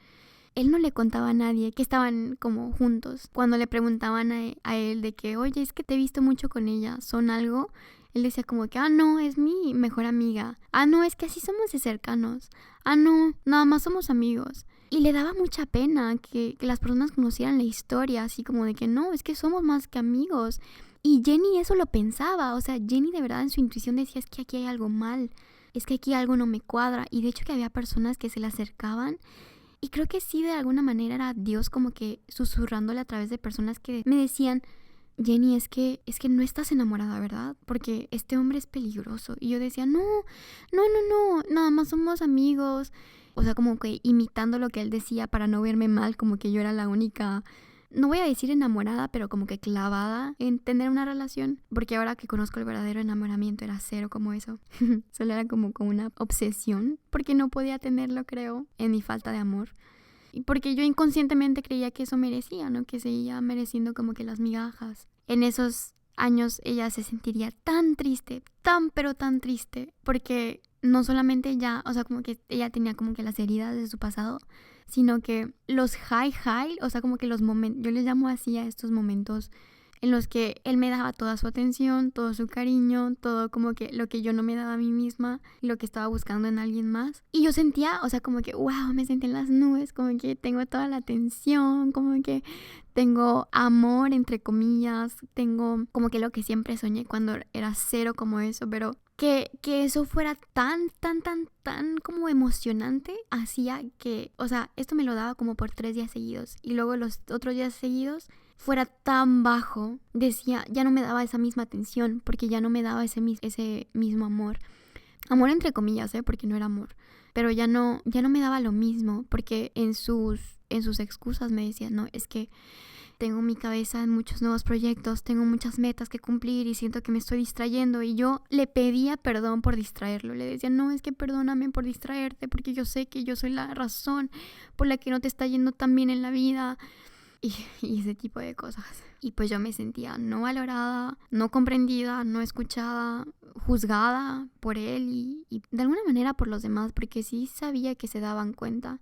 él no le contaba a nadie que estaban como juntos. Cuando le preguntaban a él de que, oye, es que te he visto mucho con ella, ¿son algo? Él decía como que, no, es mi mejor amiga. No, es que así somos de cercanos. No, nada más somos amigos. Y le daba mucha pena que las personas conocieran la historia, así como de que no, es que somos más que amigos. Y Jenny eso lo pensaba, o sea, Jenny de verdad en su intuición decía, es que aquí hay algo mal, es que aquí algo no me cuadra. Y de hecho que había personas que se le acercaban. Y creo que sí, de alguna manera era Dios como que susurrándole a través de personas que me decían, Jenny, es que no estás enamorada, ¿verdad? Porque este hombre es peligroso. Y yo decía, no, nada más somos amigos. O sea, como que imitando lo que él decía para no verme mal, como que yo era la única, no voy a decir enamorada, pero como que clavada en tener una relación. Porque ahora que conozco el verdadero enamoramiento era cero como eso. Solo era como una obsesión, porque no podía tenerlo, creo, en mi falta de amor. Y porque yo inconscientemente creía que eso merecía, ¿no? Que seguía mereciendo como que las migajas. En esos años ella se sentiría tan triste, pero tan triste, porque no solamente ella, o sea, como que ella tenía como que las heridas de su pasado, sino que los high, o sea, como que los momentos, yo les llamo así a estos momentos en los que él me daba toda su atención, todo su cariño, todo como que lo que yo no me daba a mí misma, lo que estaba buscando en alguien más. Y yo sentía, o sea, como que, wow, me sentí en las nubes, como que tengo toda la atención, como que tengo amor, entre comillas, tengo como que lo que siempre soñé cuando era cero como eso, pero que eso fuera tan como emocionante, hacía que, o sea, esto me lo daba como por 3 días seguidos y luego los otros días seguidos fuera tan bajo, decía, ya no me daba esa misma atención porque ya no me daba ese mismo amor entre comillas, porque no era amor, pero ya no me daba lo mismo porque en sus excusas me decía, no, es que tengo mi cabeza en muchos nuevos proyectos, tengo muchas metas que cumplir y siento que me estoy distrayendo. Y yo le pedía perdón por distraerlo. Le decía, no, es que perdóname por distraerte porque yo sé que yo soy la razón por la que no te está yendo tan bien en la vida. Y ese tipo de cosas. Y pues yo me sentía no valorada, no comprendida, no escuchada, juzgada por él y de alguna manera por los demás, porque sí sabía que se daban cuenta.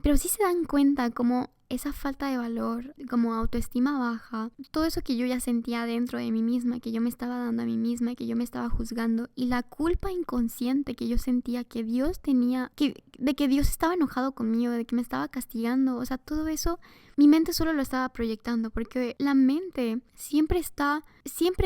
Pero sí se dan cuenta como esa falta de valor, como autoestima baja, todo eso que yo ya sentía dentro de mí misma, que yo me estaba dando a mí misma, que yo me estaba juzgando, y la culpa inconsciente que yo sentía que Dios tenía, de que Dios estaba enojado conmigo, de que me estaba castigando, o sea, todo eso, mi mente solo lo estaba proyectando, porque la mente siempre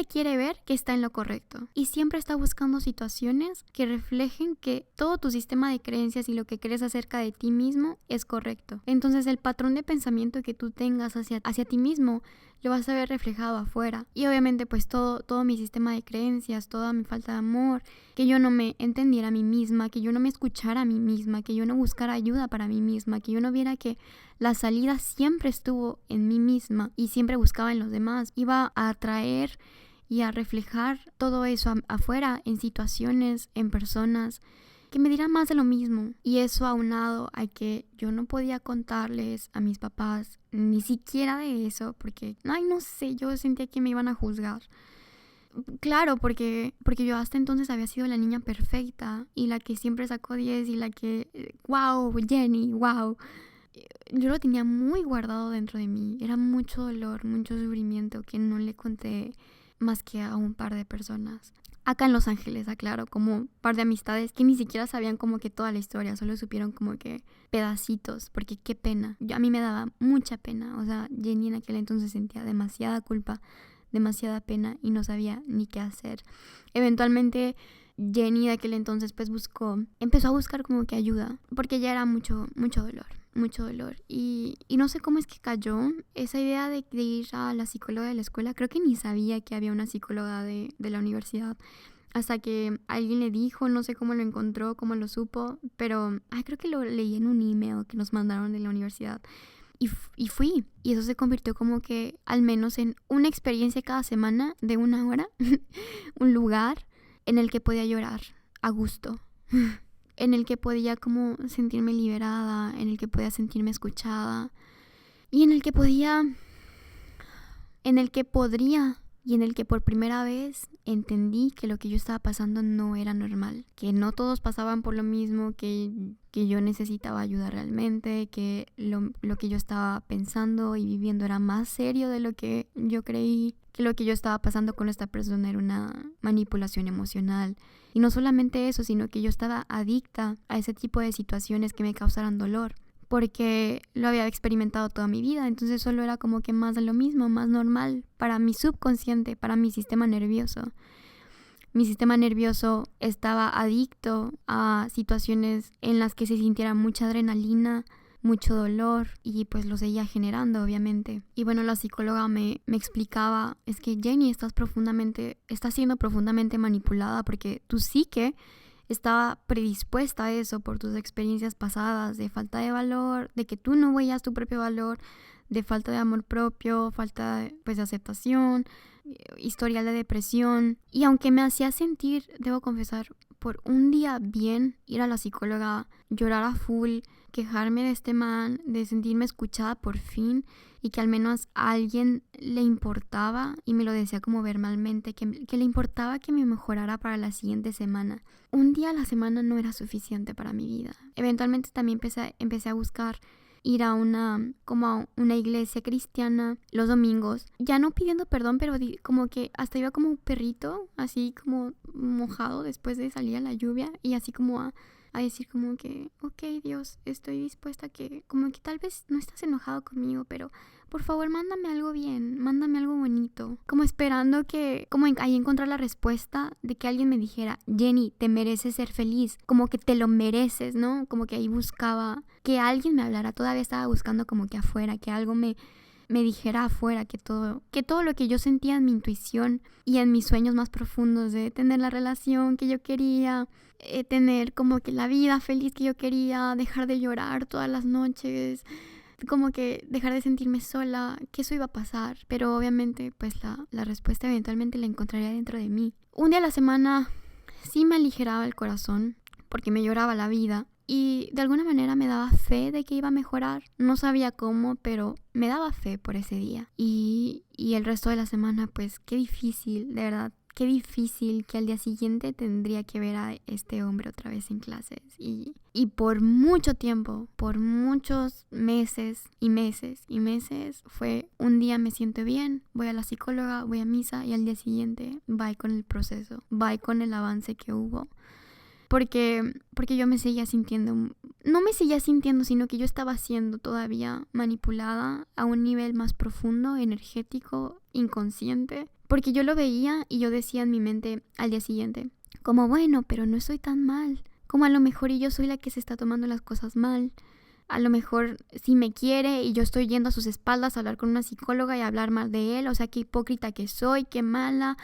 quiere ver que está en lo correcto, y siempre está buscando situaciones que reflejen que todo tu sistema de creencias y lo que crees acerca de ti mismo es correcto. Entonces el patrón de pensamiento que tú tengas hacia ti mismo lo vas a ver reflejado afuera. Y obviamente pues todo mi sistema de creencias, toda mi falta de amor, que yo no me entendiera a mí misma, que yo no me escuchara a mí misma, que yo no buscara ayuda para mí misma, que yo no viera que la salida siempre estuvo en mí misma y siempre buscaba en los demás, iba a atraer y a reflejar todo eso afuera, en situaciones, en personas que me dieran más de lo mismo. Y eso aunado a que yo no podía contarles a mis papás ni siquiera de eso, porque, no sé, yo sentía que me iban a juzgar. Claro, porque yo hasta entonces había sido la niña perfecta y la que siempre sacó 10 y la que, wow, Jenny, wow. Yo lo tenía muy guardado dentro de mí. Era mucho dolor, mucho sufrimiento que no le conté más que a un par de personas. Acá en Los Ángeles, aclaro, como un par de amistades que ni siquiera sabían como que toda la historia, solo supieron como que pedacitos, porque qué pena. A mí me daba mucha pena, o sea, Jenny en aquel entonces sentía demasiada culpa, demasiada pena y no sabía ni qué hacer. Eventualmente Jenny de aquel entonces pues empezó a buscar como que ayuda, porque ya era mucho dolor. Y no sé cómo es que cayó esa idea de ir a la psicóloga de la escuela. Creo que ni sabía que había una psicóloga de la universidad, hasta que alguien le dijo, no sé cómo lo encontró, cómo lo supo, pero creo que lo leí en un email que nos mandaron de la universidad. Y fui, y eso se convirtió como que al menos en una experiencia cada semana de 1 hora, un lugar en el que podía llorar a gusto, en el que podía como sentirme liberada, en el que podía sentirme escuchada, y en el que podría, y en el que por primera vez entendí que lo que yo estaba pasando no era normal, que no todos pasaban por lo mismo, que yo necesitaba ayuda realmente, que lo que yo estaba pensando y viviendo era más serio de lo que yo creí, que lo que yo estaba pasando con esta persona era una manipulación emocional. Y no solamente eso, sino que yo estaba adicta a ese tipo de situaciones que me causaran dolor, porque lo había experimentado toda mi vida. Entonces solo era como que más de lo mismo, más normal para mi subconsciente, para mi sistema nervioso. Mi sistema nervioso estaba adicto a situaciones en las que se sintiera mucha adrenalina, mucho dolor, y pues lo seguía generando, obviamente. Y bueno, la psicóloga me explicaba, es que Jenny, estás siendo profundamente manipulada, porque tu psique estaba predispuesta a eso por tus experiencias pasadas de falta de valor, de que tú no veías tu propio valor, de falta de amor propio, falta de aceptación, historial de depresión. Y aunque me hacía sentir, debo confesar, por un día bien, ir a la psicóloga, llorar a full, quejarme de este man, de sentirme escuchada por fin, y que al menos a alguien le importaba, y me lo decía como verbalmente, que le importaba que me mejorara para la siguiente semana. Un día a la semana no era suficiente para mi vida. Eventualmente también empecé a buscar ir a una iglesia cristiana los domingos, ya no pidiendo perdón, pero como que hasta iba como un perrito, así como mojado después de salir a la lluvia, y así como a decir como que, ok, Dios, estoy dispuesta a que, como que tal vez no estás enojado conmigo, pero por favor mándame algo bien, mándame algo bonito, como esperando que, como ahí encontrar la respuesta de que alguien me dijera, Jenny, te mereces ser feliz, como que te lo mereces, ¿no? Como que ahí buscaba que alguien me hablara, todavía estaba buscando como que afuera, que algo me dijera afuera, que todo lo que yo sentía en mi intuición y en mis sueños más profundos de tener la relación que yo quería, tener como que la vida feliz que yo quería, dejar de llorar todas las noches, como que dejar de sentirme sola, que eso iba a pasar. Pero obviamente pues la respuesta eventualmente la encontraría dentro de mí. Un día a la semana sí me aligeraba el corazón, porque me lloraba la vida, y de alguna manera me daba fe de que iba a mejorar. No sabía cómo, pero me daba fe por ese día. Y el resto de la semana, pues qué difícil, de verdad, qué difícil que al día siguiente tendría que ver a este hombre otra vez en clases. Y por mucho tiempo, por muchos meses y meses y meses, fue un día me siento bien, voy a la psicóloga, voy a misa, y al día siguiente bye con el proceso, bye con el avance que hubo. Porque yo me seguía sintiendo, no me seguía sintiendo, sino que yo estaba siendo todavía manipulada a un nivel más profundo, energético, inconsciente. Porque yo lo veía y yo decía en mi mente al día siguiente, como bueno, pero no estoy tan mal. Como a lo mejor y yo soy la que se está tomando las cosas mal. A lo mejor si me quiere y yo estoy yendo a sus espaldas a hablar con una psicóloga y a hablar mal de él, o sea, qué hipócrita que soy, qué mala.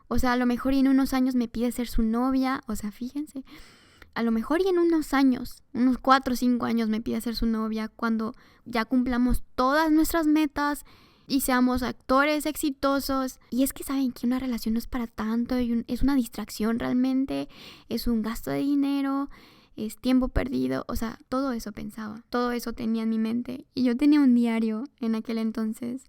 O sea, a lo mejor y en unos años me pide ser su novia. O sea, fíjense, a lo mejor y en unos años, unos 4 o 5 años me pide ser su novia, cuando ya cumplamos todas nuestras metas y seamos actores exitosos. Y es que saben que una relación no es para tanto, es una distracción realmente, es un gasto de dinero, es tiempo perdido. O sea, todo eso pensaba, todo eso tenía en mi mente. Y yo tenía un diario en aquel entonces.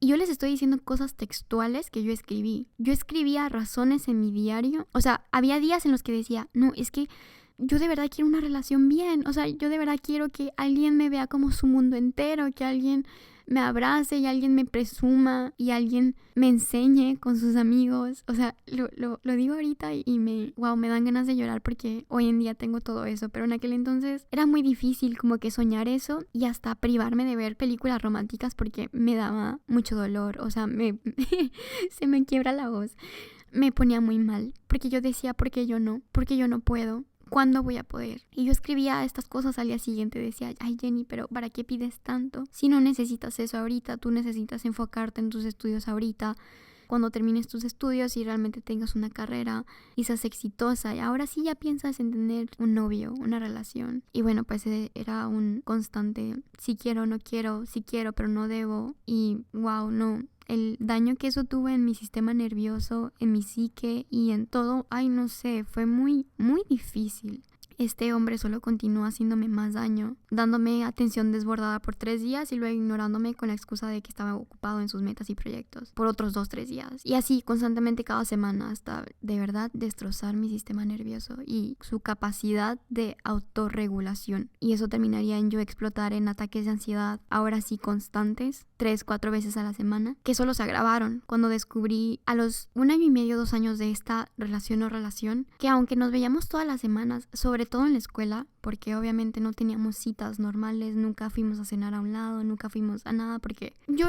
Y yo les estoy diciendo cosas textuales que yo escribí. Yo escribía razones en mi diario. O sea, había días en los que decía, no, es que yo de verdad quiero una relación bien. O sea, yo de verdad quiero que alguien me vea como su mundo entero, que alguien me abrace y alguien me presuma y alguien me enseñe con sus amigos. O sea, lo digo ahorita y me dan ganas de llorar porque hoy en día tengo todo eso, pero en aquel entonces era muy difícil como que soñar eso y hasta privarme de ver películas románticas porque me daba mucho dolor. O sea, se me quiebra la voz. Me ponía muy mal porque yo decía, ¿por qué yo no? ¿Por qué yo no puedo? ¿Cuándo voy a poder? Y yo escribía estas cosas al día siguiente. Decía, ay Jenny, pero ¿para qué pides tanto? Si no necesitas eso ahorita, tú necesitas enfocarte en tus estudios ahorita. Cuando termines tus estudios y realmente tengas una carrera y seas exitosa. Y ahora sí ya piensas en tener un novio, una relación. Y bueno, pues era un constante, si quiero, no quiero, si quiero, pero no debo. Y wow, no. El daño que eso tuvo en mi sistema nervioso, en mi psique y en todo, ay no sé, fue muy, muy difícil. Este hombre solo continuó haciéndome más daño, dándome atención desbordada por 3 días y luego ignorándome con la excusa de que estaba ocupado en sus metas y proyectos por otros 2-3 días. Y así constantemente cada semana hasta de verdad destrozar mi sistema nervioso y su capacidad de autorregulación. Y eso terminaría en yo explotar en ataques de ansiedad, ahora sí constantes, 3-4 veces a la semana, que solo se agravaron cuando descubrí a los 1 año y medio, 2 años de esta relación, que aunque nos veíamos todas las semanas, sobre todo en la escuela, porque obviamente no teníamos citas normales, nunca fuimos a cenar a un lado, nunca fuimos a nada, porque yo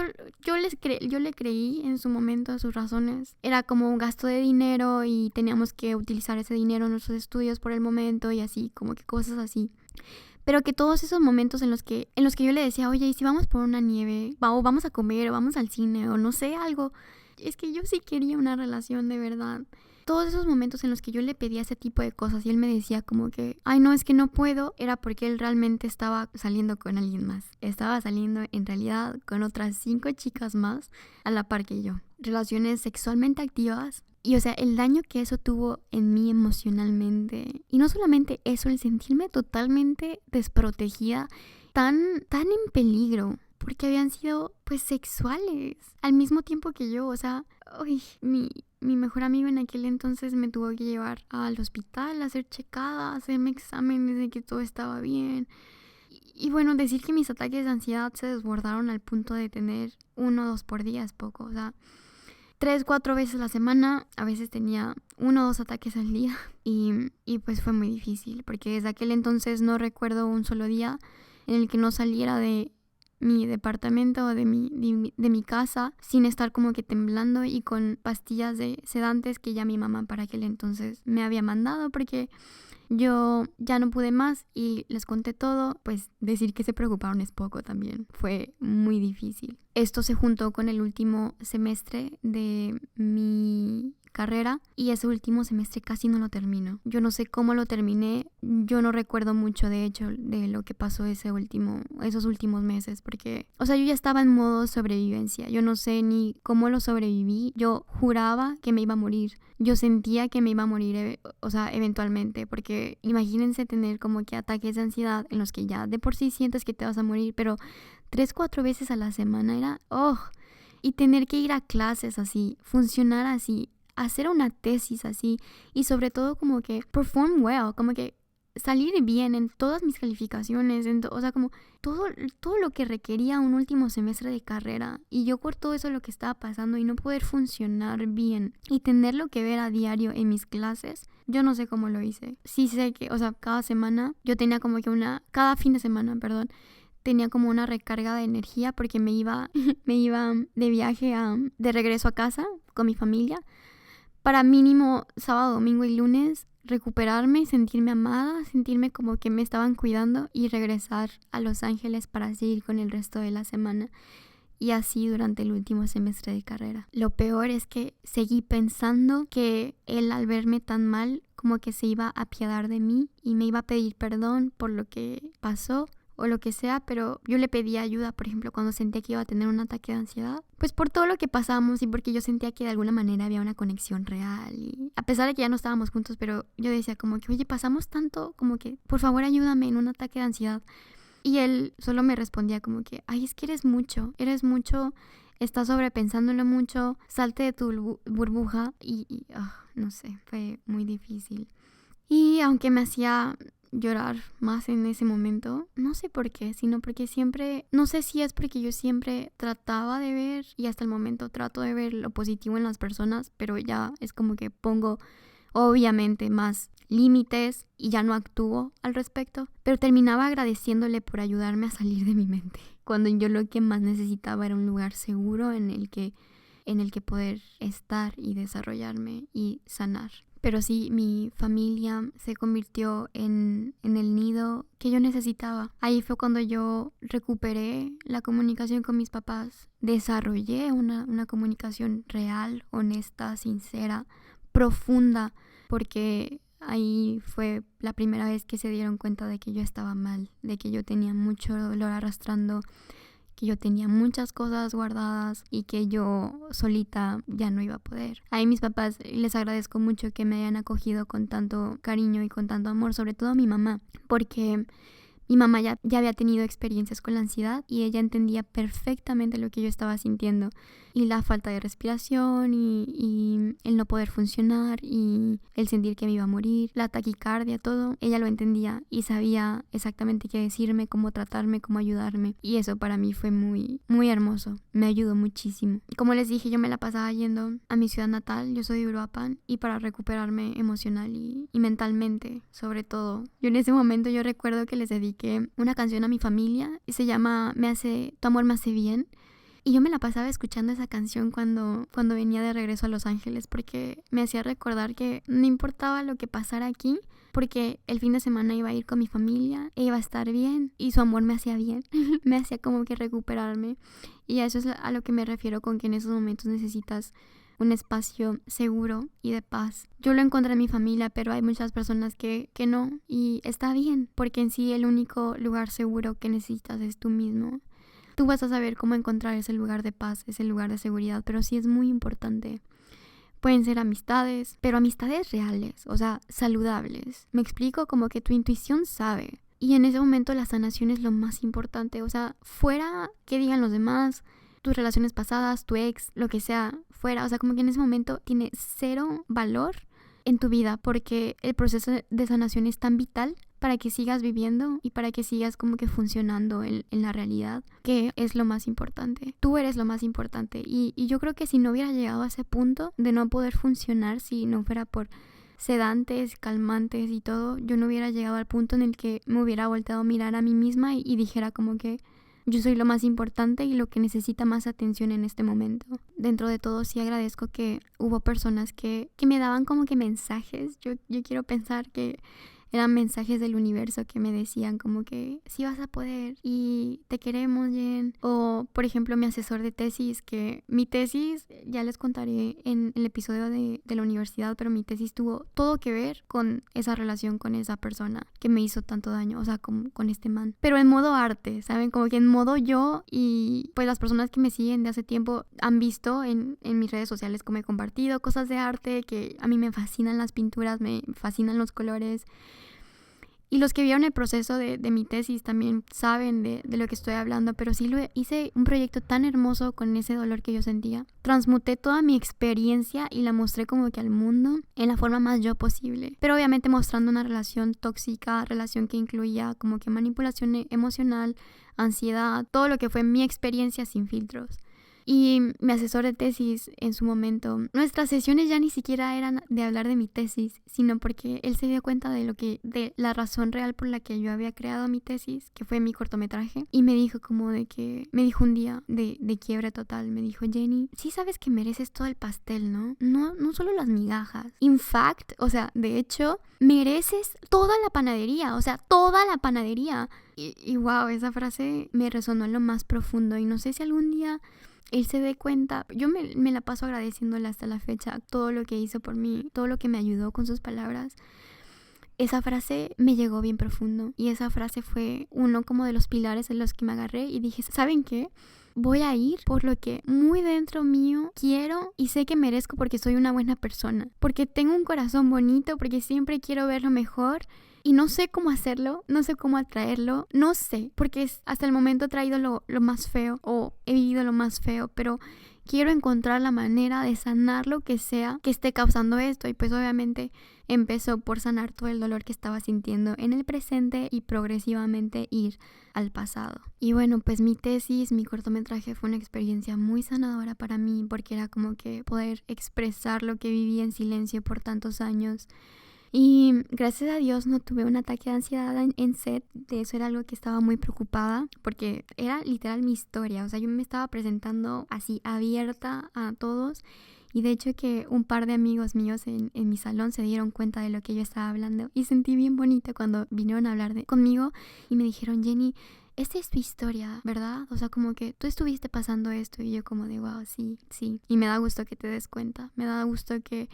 le creí en su momento a sus razones. Era como un gasto de dinero y teníamos que utilizar ese dinero en nuestros estudios por el momento y así, como que cosas así. Pero que todos esos momentos en los que yo le decía, oye, ¿y si vamos por una nieve? O vamos a comer, o vamos al cine, o no sé, algo. Es que yo sí quería una relación de verdad. Todos esos momentos en los que yo le pedía ese tipo de cosas y él me decía como que, ay no, es que no puedo, era porque él realmente estaba saliendo con alguien más. Estaba saliendo en realidad con otras 5 chicas más a la par que yo. Relaciones sexualmente activas. Y o sea, el daño que eso tuvo en mí emocionalmente. Y no solamente eso, el sentirme totalmente desprotegida, tan en peligro. Porque habían sido, pues, sexuales. Al mismo tiempo que yo, o sea, uy, mi mejor amigo en aquel entonces me tuvo que llevar al hospital a hacer checada, a hacerme exámenes de que todo estaba bien. Y bueno, decir que mis ataques de ansiedad se desbordaron al punto de tener 1 o 2 por día es poco. O sea, 3-4 veces a la semana, a veces tenía 1 o 2 ataques al día. Y pues fue muy difícil, porque desde aquel entonces no recuerdo un solo día en el que no saliera de mi departamento o de mi casa sin estar como que temblando y con pastillas de sedantes que ya mi mamá para aquel entonces me había mandado porque yo ya no pude más y les conté todo. Pues decir que se preocuparon es poco también, fue muy difícil. Esto se juntó con el último semestre de mi carrera y ese último semestre casi no lo termino. Yo no sé cómo lo terminé, yo no recuerdo mucho de hecho de lo que pasó esos últimos meses porque, o sea, yo ya estaba en modo sobrevivencia, yo no sé ni cómo lo sobreviví, yo juraba que me iba a morir, yo sentía que me iba a morir, o sea, eventualmente, porque imagínense tener como que ataques de ansiedad en los que ya de por sí sientes que te vas a morir, pero 3-4 veces a la semana era, y tener que ir a clases así, funcionar así, hacer una tesis así y sobre todo como que perform well, como que salir bien en todas mis calificaciones, o sea, como todo lo que requería un último semestre de carrera y yo por todo eso lo que estaba pasando y no poder funcionar bien y tenerlo que ver a diario en mis clases, yo no sé cómo lo hice. Sí sé que, o sea, cada semana yo tenía como que cada fin de semana, perdón, tenía como una recarga de energía porque me iba de viaje de regreso a casa con mi familia para mínimo sábado, domingo y lunes recuperarme, sentirme amada, sentirme como que me estaban cuidando y regresar a Los Ángeles para seguir con el resto de la semana. Y así durante el último semestre de carrera. Lo peor es que seguí pensando que él al verme tan mal como que se iba a apiadar de mí y me iba a pedir perdón por lo que pasó o lo que sea, pero yo le pedía ayuda, por ejemplo, cuando sentía que iba a tener un ataque de ansiedad, pues por todo lo que pasamos y porque yo sentía que de alguna manera había una conexión real y a pesar de que ya no estábamos juntos, pero yo decía como que, oye, pasamos tanto, como que, por favor ayúdame en un ataque de ansiedad. Y él solo me respondía como que, ay, es que eres mucho, estás sobrepensándolo mucho, salte de tu burbuja y no sé, fue muy difícil. Y aunque me hacía llorar más en ese momento. No sé por qué, sino porque siempre, no sé si es porque yo siempre trataba de ver y hasta el momento trato de ver lo positivo en las personas, pero ya es como que pongo obviamente más límites y ya no actúo al respecto, pero terminaba agradeciéndole por ayudarme a salir de mi mente, cuando yo lo que más necesitaba era un lugar seguro en el que poder estar y desarrollarme y sanar. Pero sí, mi familia se convirtió en el nido que yo necesitaba. Ahí fue cuando yo recuperé la comunicación con mis papás, desarrollé una comunicación real, honesta, sincera, profunda, porque ahí fue la primera vez que se dieron cuenta de que yo estaba mal, de que yo tenía mucho dolor arrastrando, que yo tenía muchas cosas guardadas y que yo solita ya no iba a poder. Ahí mis papás, les agradezco mucho que me hayan acogido con tanto cariño y con tanto amor, sobre todo a mi mamá, porque mi mamá ya había tenido experiencias con la ansiedad y ella entendía perfectamente lo que yo estaba sintiendo y la falta de respiración y el no poder funcionar y el sentir que me iba a morir, la taquicardia, todo. Ella lo entendía y sabía exactamente qué decirme, cómo tratarme, cómo ayudarme, y eso para mí fue muy, muy hermoso. Me ayudó muchísimo. Como les dije, yo me la pasaba yendo a mi ciudad natal, yo soy de Uruapan, y para recuperarme emocional y mentalmente, sobre todo. Yo en ese momento yo recuerdo que les dediqué una canción a mi familia y se llama Tu amor me hace bien. Y yo me la pasaba escuchando esa canción cuando venía de regreso a Los Ángeles, porque me hacía recordar que no importaba lo que pasara aquí, porque el fin de semana iba a ir con mi familia e iba a estar bien y su amor me hacía bien, me hacía como que recuperarme. Y a eso es a lo que me refiero con que en esos momentos necesitas un espacio seguro y de paz. Yo lo encontré en mi familia, pero hay muchas personas que no, y está bien, porque en sí el único lugar seguro que necesitas es tú mismo. Tú vas a saber cómo encontrar ese lugar de paz, ese lugar de seguridad, pero sí es muy importante. Pueden ser amistades, pero amistades reales, o sea, saludables. Me explico, como que tu intuición sabe. Y en ese momento la sanación es lo más importante. O sea, fuera qué digan los demás, tus relaciones pasadas, tu ex, lo que sea, fuera. O sea, como que en ese momento tiene cero valor en tu vida, porque el proceso de sanación es tan vital para que sigas viviendo y para que sigas como que funcionando en la realidad, que es lo más importante. Tú eres lo más importante, y yo creo que si no hubiera llegado a ese punto de no poder funcionar, si no fuera por sedantes, calmantes y todo, yo no hubiera llegado al punto en el que me hubiera volteado a mirar a mí misma y dijera como que yo soy lo más importante y lo que necesita más atención en este momento. Dentro de todo sí agradezco que hubo personas que me daban como que mensajes. Yo quiero pensar que eran mensajes del universo que me decían como que sí vas a poder y te queremos, Jen. O por ejemplo mi asesor de tesis, que mi tesis, ya les contaré en el episodio de la universidad, pero mi tesis tuvo todo que ver con esa relación con esa persona que me hizo tanto daño, o sea, con este man. Pero en modo arte, ¿saben? Como que en modo yo, y pues las personas que me siguen de hace tiempo han visto en mis redes sociales como he compartido cosas de arte, que a mí me fascinan las pinturas, me fascinan los colores. Y los que vieron el proceso de mi tesis también saben de lo que estoy hablando, pero sí hice un proyecto tan hermoso con ese dolor que yo sentía. Transmuté toda mi experiencia y la mostré como que al mundo en la forma más yo posible. Pero obviamente mostrando una relación tóxica, relación que incluía como que manipulación emocional, ansiedad, todo lo que fue mi experiencia sin filtros. Y mi asesor de tesis en su momento, nuestras sesiones ya ni siquiera eran de hablar de mi tesis, sino porque él se dio cuenta de la razón real por la que yo había creado mi tesis, que fue mi cortometraje, y me dijo me dijo un día de quiebre total, me dijo: Jenny, sí sabes que mereces todo el pastel, ¿no? No solo las migajas. In fact, o sea, de hecho, mereces toda la panadería, o sea, toda la panadería. Y wow, esa frase me resonó en lo más profundo, y no sé si algún día él se dé cuenta. Yo me la paso agradeciéndole hasta la fecha todo lo que hizo por mí, todo lo que me ayudó con sus palabras. Esa frase me llegó bien profundo, y esa frase fue uno como de los pilares en los que me agarré y dije: ¿saben qué? Voy a ir por lo que muy dentro mío quiero y sé que merezco, porque soy una buena persona, porque tengo un corazón bonito, porque siempre quiero ver lo mejor. Y no sé cómo hacerlo, no sé cómo atraerlo, no sé, porque hasta el momento he traído lo más feo, o he vivido lo más feo, pero quiero encontrar la manera de sanar lo que sea que esté causando esto. Y pues obviamente empezó por sanar todo el dolor que estaba sintiendo en el presente y progresivamente ir al pasado. Y bueno, pues mi tesis, mi cortometraje fue una experiencia muy sanadora para mí, porque era como que poder expresar lo que viví en silencio por tantos años. Y gracias a Dios no tuve un ataque de ansiedad en set. De eso era algo que estaba muy preocupada, porque era literal mi historia. O sea, yo me estaba presentando así abierta a todos. Y de hecho que un par de amigos míos en mi salón se dieron cuenta de lo que yo estaba hablando. Y sentí bien bonita cuando vinieron a hablar conmigo y me dijeron: Jenny, esta es tu historia, ¿verdad? O sea, como que tú estuviste pasando esto. Y yo como de wow, sí. Y me da gusto que te des cuenta. Me da gusto que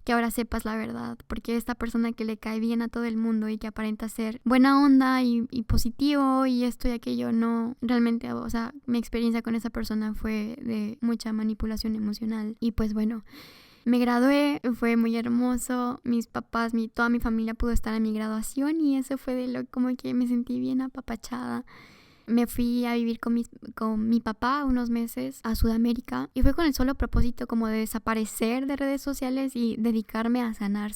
ahora sepas la verdad, porque esta persona que le cae bien a todo el mundo y que aparenta ser buena onda y positivo y esto y aquello, no, realmente, o sea, mi experiencia con esa persona fue de mucha manipulación emocional. Y pues bueno, me gradué, fue muy hermoso, mis papás, toda mi familia pudo estar en mi graduación y eso fue de lo como que me sentí bien apapachada. Me fui a vivir con mi papá unos meses a Sudamérica y fue con el solo propósito como de desaparecer de redes sociales y dedicarme a sanar.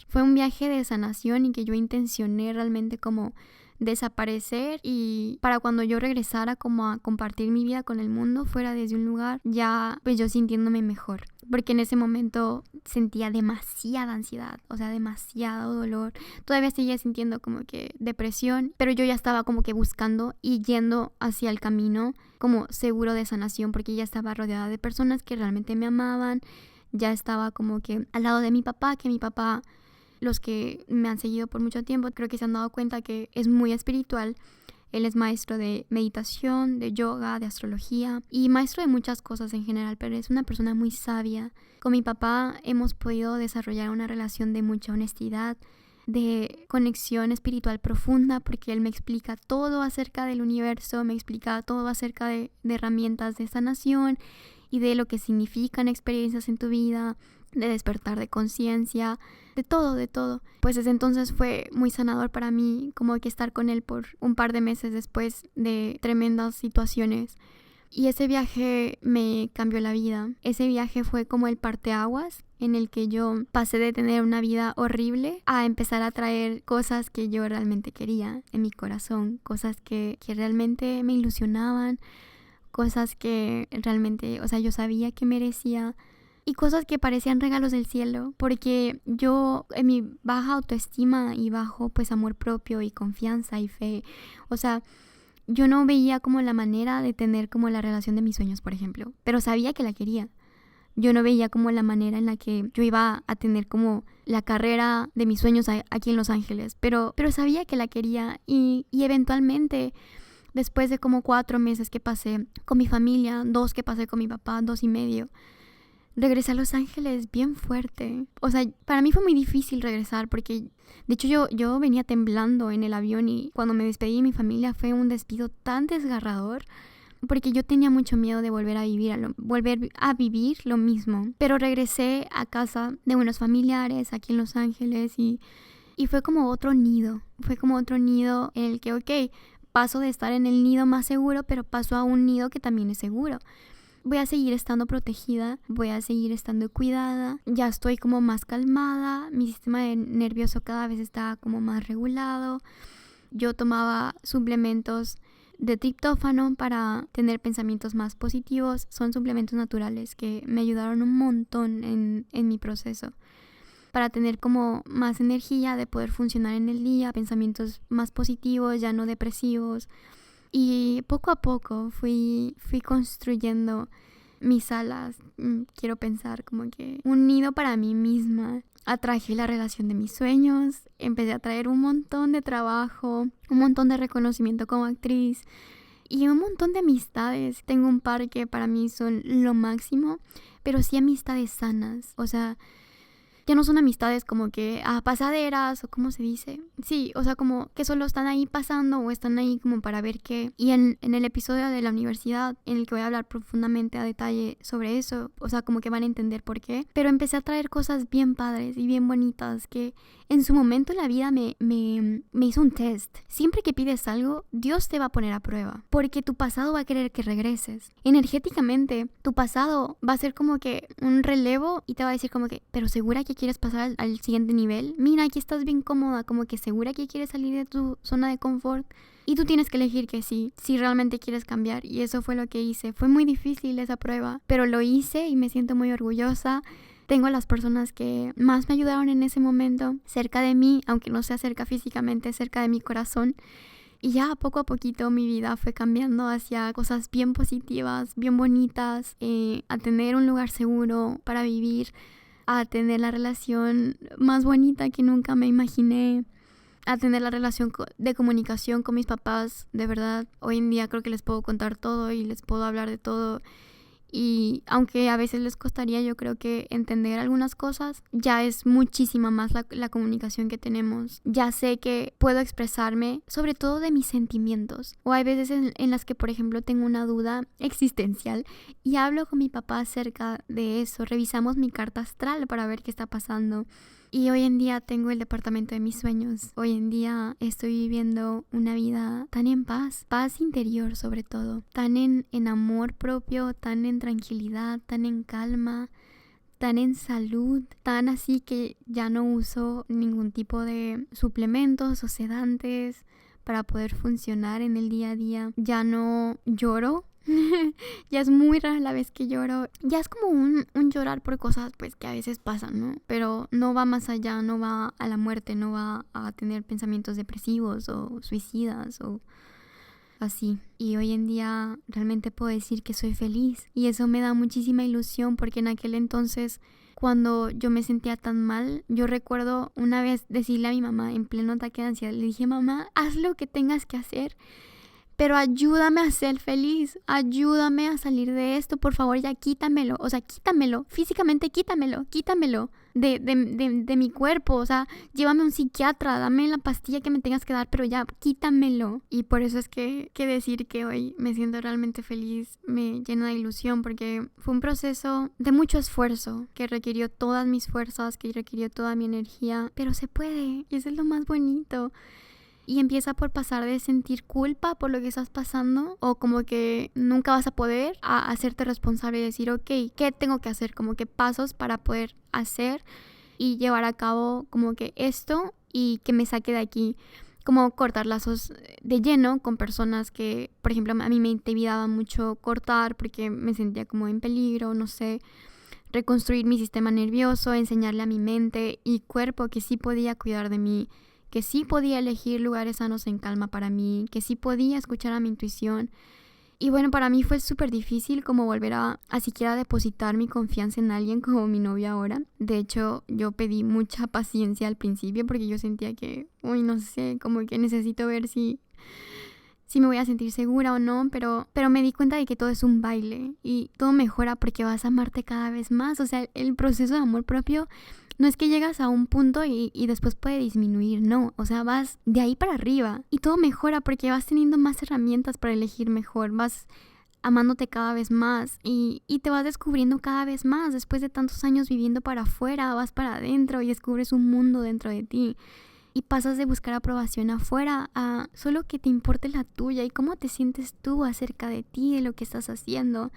Fue un viaje de sanación y que yo intencioné realmente como desaparecer, y para cuando yo regresara como a compartir mi vida con el mundo fuera desde un lugar ya pues yo sintiéndome mejor, porque en ese momento sentía demasiada ansiedad, o sea, demasiado dolor. Todavía seguía sintiendo como que depresión, pero yo ya estaba como que buscando y yendo hacia el camino como seguro de sanación, porque ya estaba rodeada de personas que realmente me amaban. Ya estaba como que al lado de mi papá, que mi papá, los que me han seguido por mucho tiempo, creo que se han dado cuenta que es muy espiritual. Él es maestro de meditación, de yoga, de astrología y maestro de muchas cosas en general, pero es una persona muy sabia. Con mi papá hemos podido desarrollar una relación de mucha honestidad, de conexión espiritual profunda, porque él me explica todo acerca del universo, me explica todo acerca de herramientas de sanación y de lo que significan experiencias en tu vida, de despertar de conciencia, de todo. Pues desde entonces fue muy sanador para mí como que estar con él por un par de meses después de tremendas situaciones. Y ese viaje me cambió la vida. Ese viaje fue como el parteaguas en el que yo pasé de tener una vida horrible a empezar a traer cosas que yo realmente quería en mi corazón, cosas que realmente me ilusionaban, cosas que realmente, o sea, yo sabía que merecía. Y cosas que parecían regalos del cielo, porque yo en mi baja autoestima y bajo pues amor propio y confianza y fe, o sea, yo no veía como la manera de tener como la relación de mis sueños, por ejemplo, pero sabía que la quería. Yo no veía como la manera en la que yo iba a tener como la carrera de mis sueños aquí en Los Ángeles, pero sabía que la quería y eventualmente, después de como 4 meses que pasé con mi familia, 2 que pasé con mi papá, 2 y medio, regresé a Los Ángeles bien fuerte. O sea, para mí fue muy difícil regresar porque, de hecho, yo venía temblando en el avión y cuando me despedí de mi familia fue un despido tan desgarrador porque yo tenía mucho miedo de volver a vivir lo mismo. Pero regresé a casa de unos familiares aquí en Los Ángeles y fue como otro nido. Fue como otro nido en el que, ok, paso de estar en el nido más seguro, pero paso a un nido que también es seguro. Voy a seguir estando protegida, voy a seguir estando cuidada, ya estoy como más calmada, mi sistema nervioso cada vez está como más regulado. Yo tomaba suplementos de triptófano para tener pensamientos más positivos. Son suplementos naturales que me ayudaron un montón en mi proceso, para tener como más energía de poder funcionar en el día, pensamientos más positivos, ya no depresivos. Y poco a poco fui construyendo mis alas, quiero pensar como que un nido para mí misma. Atraje la relación de mis sueños, empecé a traer un montón de trabajo, un montón de reconocimiento como actriz y un montón de amistades. Tengo un par que para mí son lo máximo, pero sí amistades sanas. O sea, Ya no son amistades como que pasaderas o cómo se dice. Sí, o sea, como que solo están ahí pasando o están ahí como para ver qué. Y en el episodio de la universidad, en el que voy a hablar profundamente a detalle sobre eso, o sea, como que van a entender por qué. Pero empecé a traer cosas bien padres y bien bonitas que en su momento la vida me hizo un test. Siempre que pides algo, Dios te va a poner a prueba, porque tu pasado va a querer que regreses. Energéticamente, tu pasado va a ser como que un relevo y te va a decir como que, pero ¿segura que quieres pasar al siguiente nivel? Mira, aquí estás bien cómoda, como que ¿segura que quieres salir de tu zona de confort? Y tú tienes que elegir que sí, si realmente quieres cambiar. Y eso fue lo que hice. Fue muy difícil esa prueba, pero lo hice y me siento muy orgullosa. Tengo a las personas que más me ayudaron en ese momento cerca de mí, aunque no sea cerca físicamente, cerca de mi corazón. Y ya poco a poquito mi vida fue cambiando hacia cosas bien positivas, bien bonitas, a tener un lugar seguro para vivir, a tener la relación más bonita que nunca me imaginé, a tener la relación de comunicación con mis papás. De verdad, hoy en día creo que les puedo contar todo y les puedo hablar de todo. Y aunque a veces les costaría, yo creo que entender algunas cosas, ya es muchísima más la comunicación que tenemos. Ya sé que puedo expresarme sobre todo de mis sentimientos. O hay veces en las que, por ejemplo, tengo una duda existencial y hablo con mi papá acerca de eso. Revisamos mi carta astral para ver qué está pasando. Y hoy en día tengo el departamento de mis sueños. Hoy en día estoy viviendo una vida tan en paz, paz interior sobre todo, tan en amor propio, tan en tranquilidad, tan en calma, tan en salud, tan así que ya no uso ningún tipo de suplementos o sedantes para poder funcionar en el día a día. Ya no lloro. Ya es muy rara la vez que lloro. Ya es como un llorar por cosas pues que a veces pasan, ¿no? Pero no va más allá, no va a la muerte, no va a tener pensamientos depresivos o suicidas o así. Y hoy en día realmente puedo decir que soy feliz. Y eso me da muchísima ilusión porque en aquel entonces, cuando yo me sentía tan mal, yo recuerdo una vez decirle a mi mamá en pleno ataque de ansiedad, le dije, mamá, haz lo que tengas que hacer, pero ayúdame a ser feliz, ayúdame a salir de esto, por favor, ya quítamelo, o sea, quítamelo, físicamente quítamelo de mi cuerpo, o sea, llévame a un psiquiatra, dame la pastilla que me tengas que dar, pero ya, quítamelo. Y por eso es que decir que hoy me siento realmente feliz me llena de ilusión, porque fue un proceso de mucho esfuerzo, que requirió todas mis fuerzas, que requirió toda mi energía, pero se puede, y eso es lo más bonito. Y empieza por pasar de sentir culpa por lo que estás pasando o como que nunca vas a poder a hacerte responsable y decir, ok, ¿qué tengo que hacer? Como que pasos para poder hacer y llevar a cabo como que esto y que me saque de aquí. Como cortar lazos de lleno con personas que, por ejemplo, a mí me intimidaba mucho cortar porque me sentía como en peligro, no sé. Reconstruir mi sistema nervioso, enseñarle a mi mente y cuerpo que sí podía cuidar de mí, que sí podía elegir lugares sanos en calma para mí, que sí podía escuchar a mi intuición. Y bueno, para mí fue súper difícil como volver a siquiera depositar mi confianza en alguien como mi novia ahora. De hecho, yo pedí mucha paciencia al principio porque yo sentía que, no sé, como que necesito ver si me voy a sentir segura o no, pero me di cuenta de que todo es un baile y todo mejora porque vas a amarte cada vez más. O sea, el proceso de amor propio no es que llegas a un punto y después puede disminuir, no. O sea, vas de ahí para arriba y todo mejora porque vas teniendo más herramientas para elegir mejor, vas amándote cada vez más y te vas descubriendo cada vez más. Después de tantos años viviendo para afuera, vas para adentro y descubres un mundo dentro de ti. Y pasas de buscar aprobación afuera a solo que te importe la tuya y cómo te sientes tú acerca de ti, de lo que estás haciendo.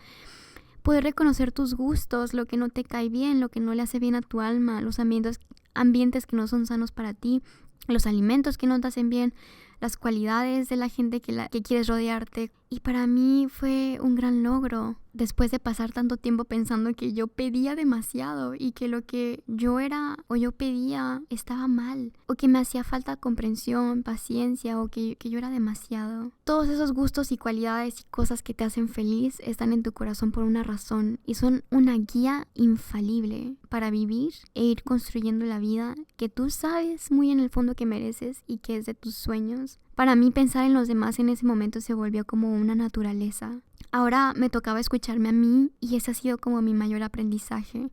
Poder reconocer tus gustos, lo que no te cae bien, lo que no le hace bien a tu alma, los ambientes que no son sanos para ti, los alimentos que no te hacen bien, las cualidades de la gente que quieres rodearte. Y para mí fue un gran logro después de pasar tanto tiempo pensando que yo pedía demasiado y que lo que yo era o yo pedía estaba mal o que me hacía falta comprensión, paciencia o que yo era demasiado. Todos esos gustos y cualidades y cosas que te hacen feliz están en tu corazón por una razón y son una guía infalible para vivir e ir construyendo la vida que tú sabes muy en el fondo que mereces y que es de tus sueños. Para mí pensar en los demás en ese momento se volvió como una naturaleza. Ahora me tocaba escucharme a mí y ese ha sido como mi mayor aprendizaje.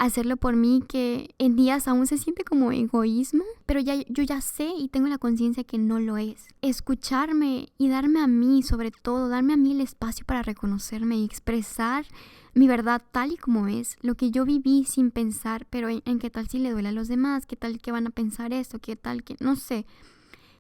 hacerlo por mí, que en días aún se siente como egoísmo, pero yo ya sé y tengo la conciencia que no lo es. Escucharme y darme a mí, sobre todo, darme a mí el espacio para reconocerme y expresar mi verdad tal y como es, lo que yo viví sin pensar, pero en qué tal si le duele a los demás, qué tal que van a pensar esto, qué tal que, no sé.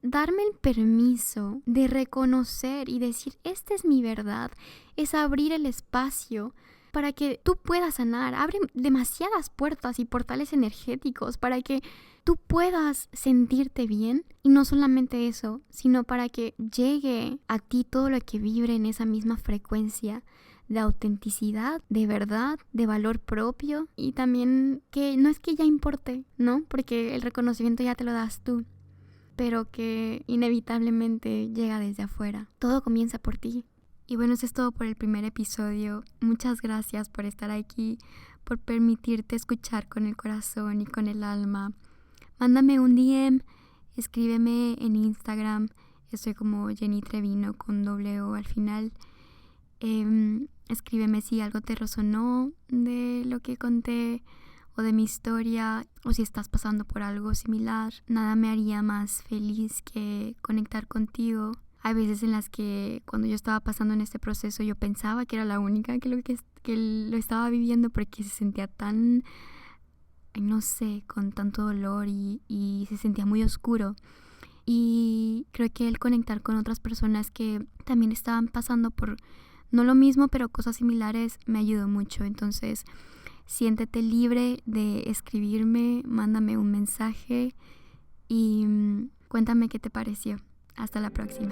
Darme el permiso de reconocer y decir, esta es mi verdad, es abrir el espacio para que tú puedas sanar. Abre demasiadas puertas y portales energéticos para que tú puedas sentirte bien. Y no solamente eso, sino para que llegue a ti todo lo que vibre en esa misma frecuencia de autenticidad, de verdad, de valor propio. Y también que no es que ya importe, ¿no? Porque el reconocimiento ya te lo das tú, pero que inevitablemente llega desde afuera. Todo comienza por ti. Y bueno, eso es todo por el primer episodio. Muchas gracias por estar aquí, por permitirte escuchar con el corazón y con el alma. Mándame un DM, escríbeme en Instagram. Estoy como Jenny Trevino con doble O al final. Escríbeme si algo te resonó de lo que conté o de mi historia, o si estás pasando por algo similar. Nada me haría más feliz que conectar contigo. Hay veces en las que cuando yo estaba pasando en este proceso yo pensaba que era la única que lo estaba viviendo, porque se sentía tan, no sé, con tanto dolor y se sentía muy oscuro. Y creo que el conectar con otras personas que también estaban pasando por no lo mismo, pero cosas similares, me ayudó mucho. Entonces, siéntete libre de escribirme, mándame un mensaje y cuéntame qué te pareció. Hasta la próxima.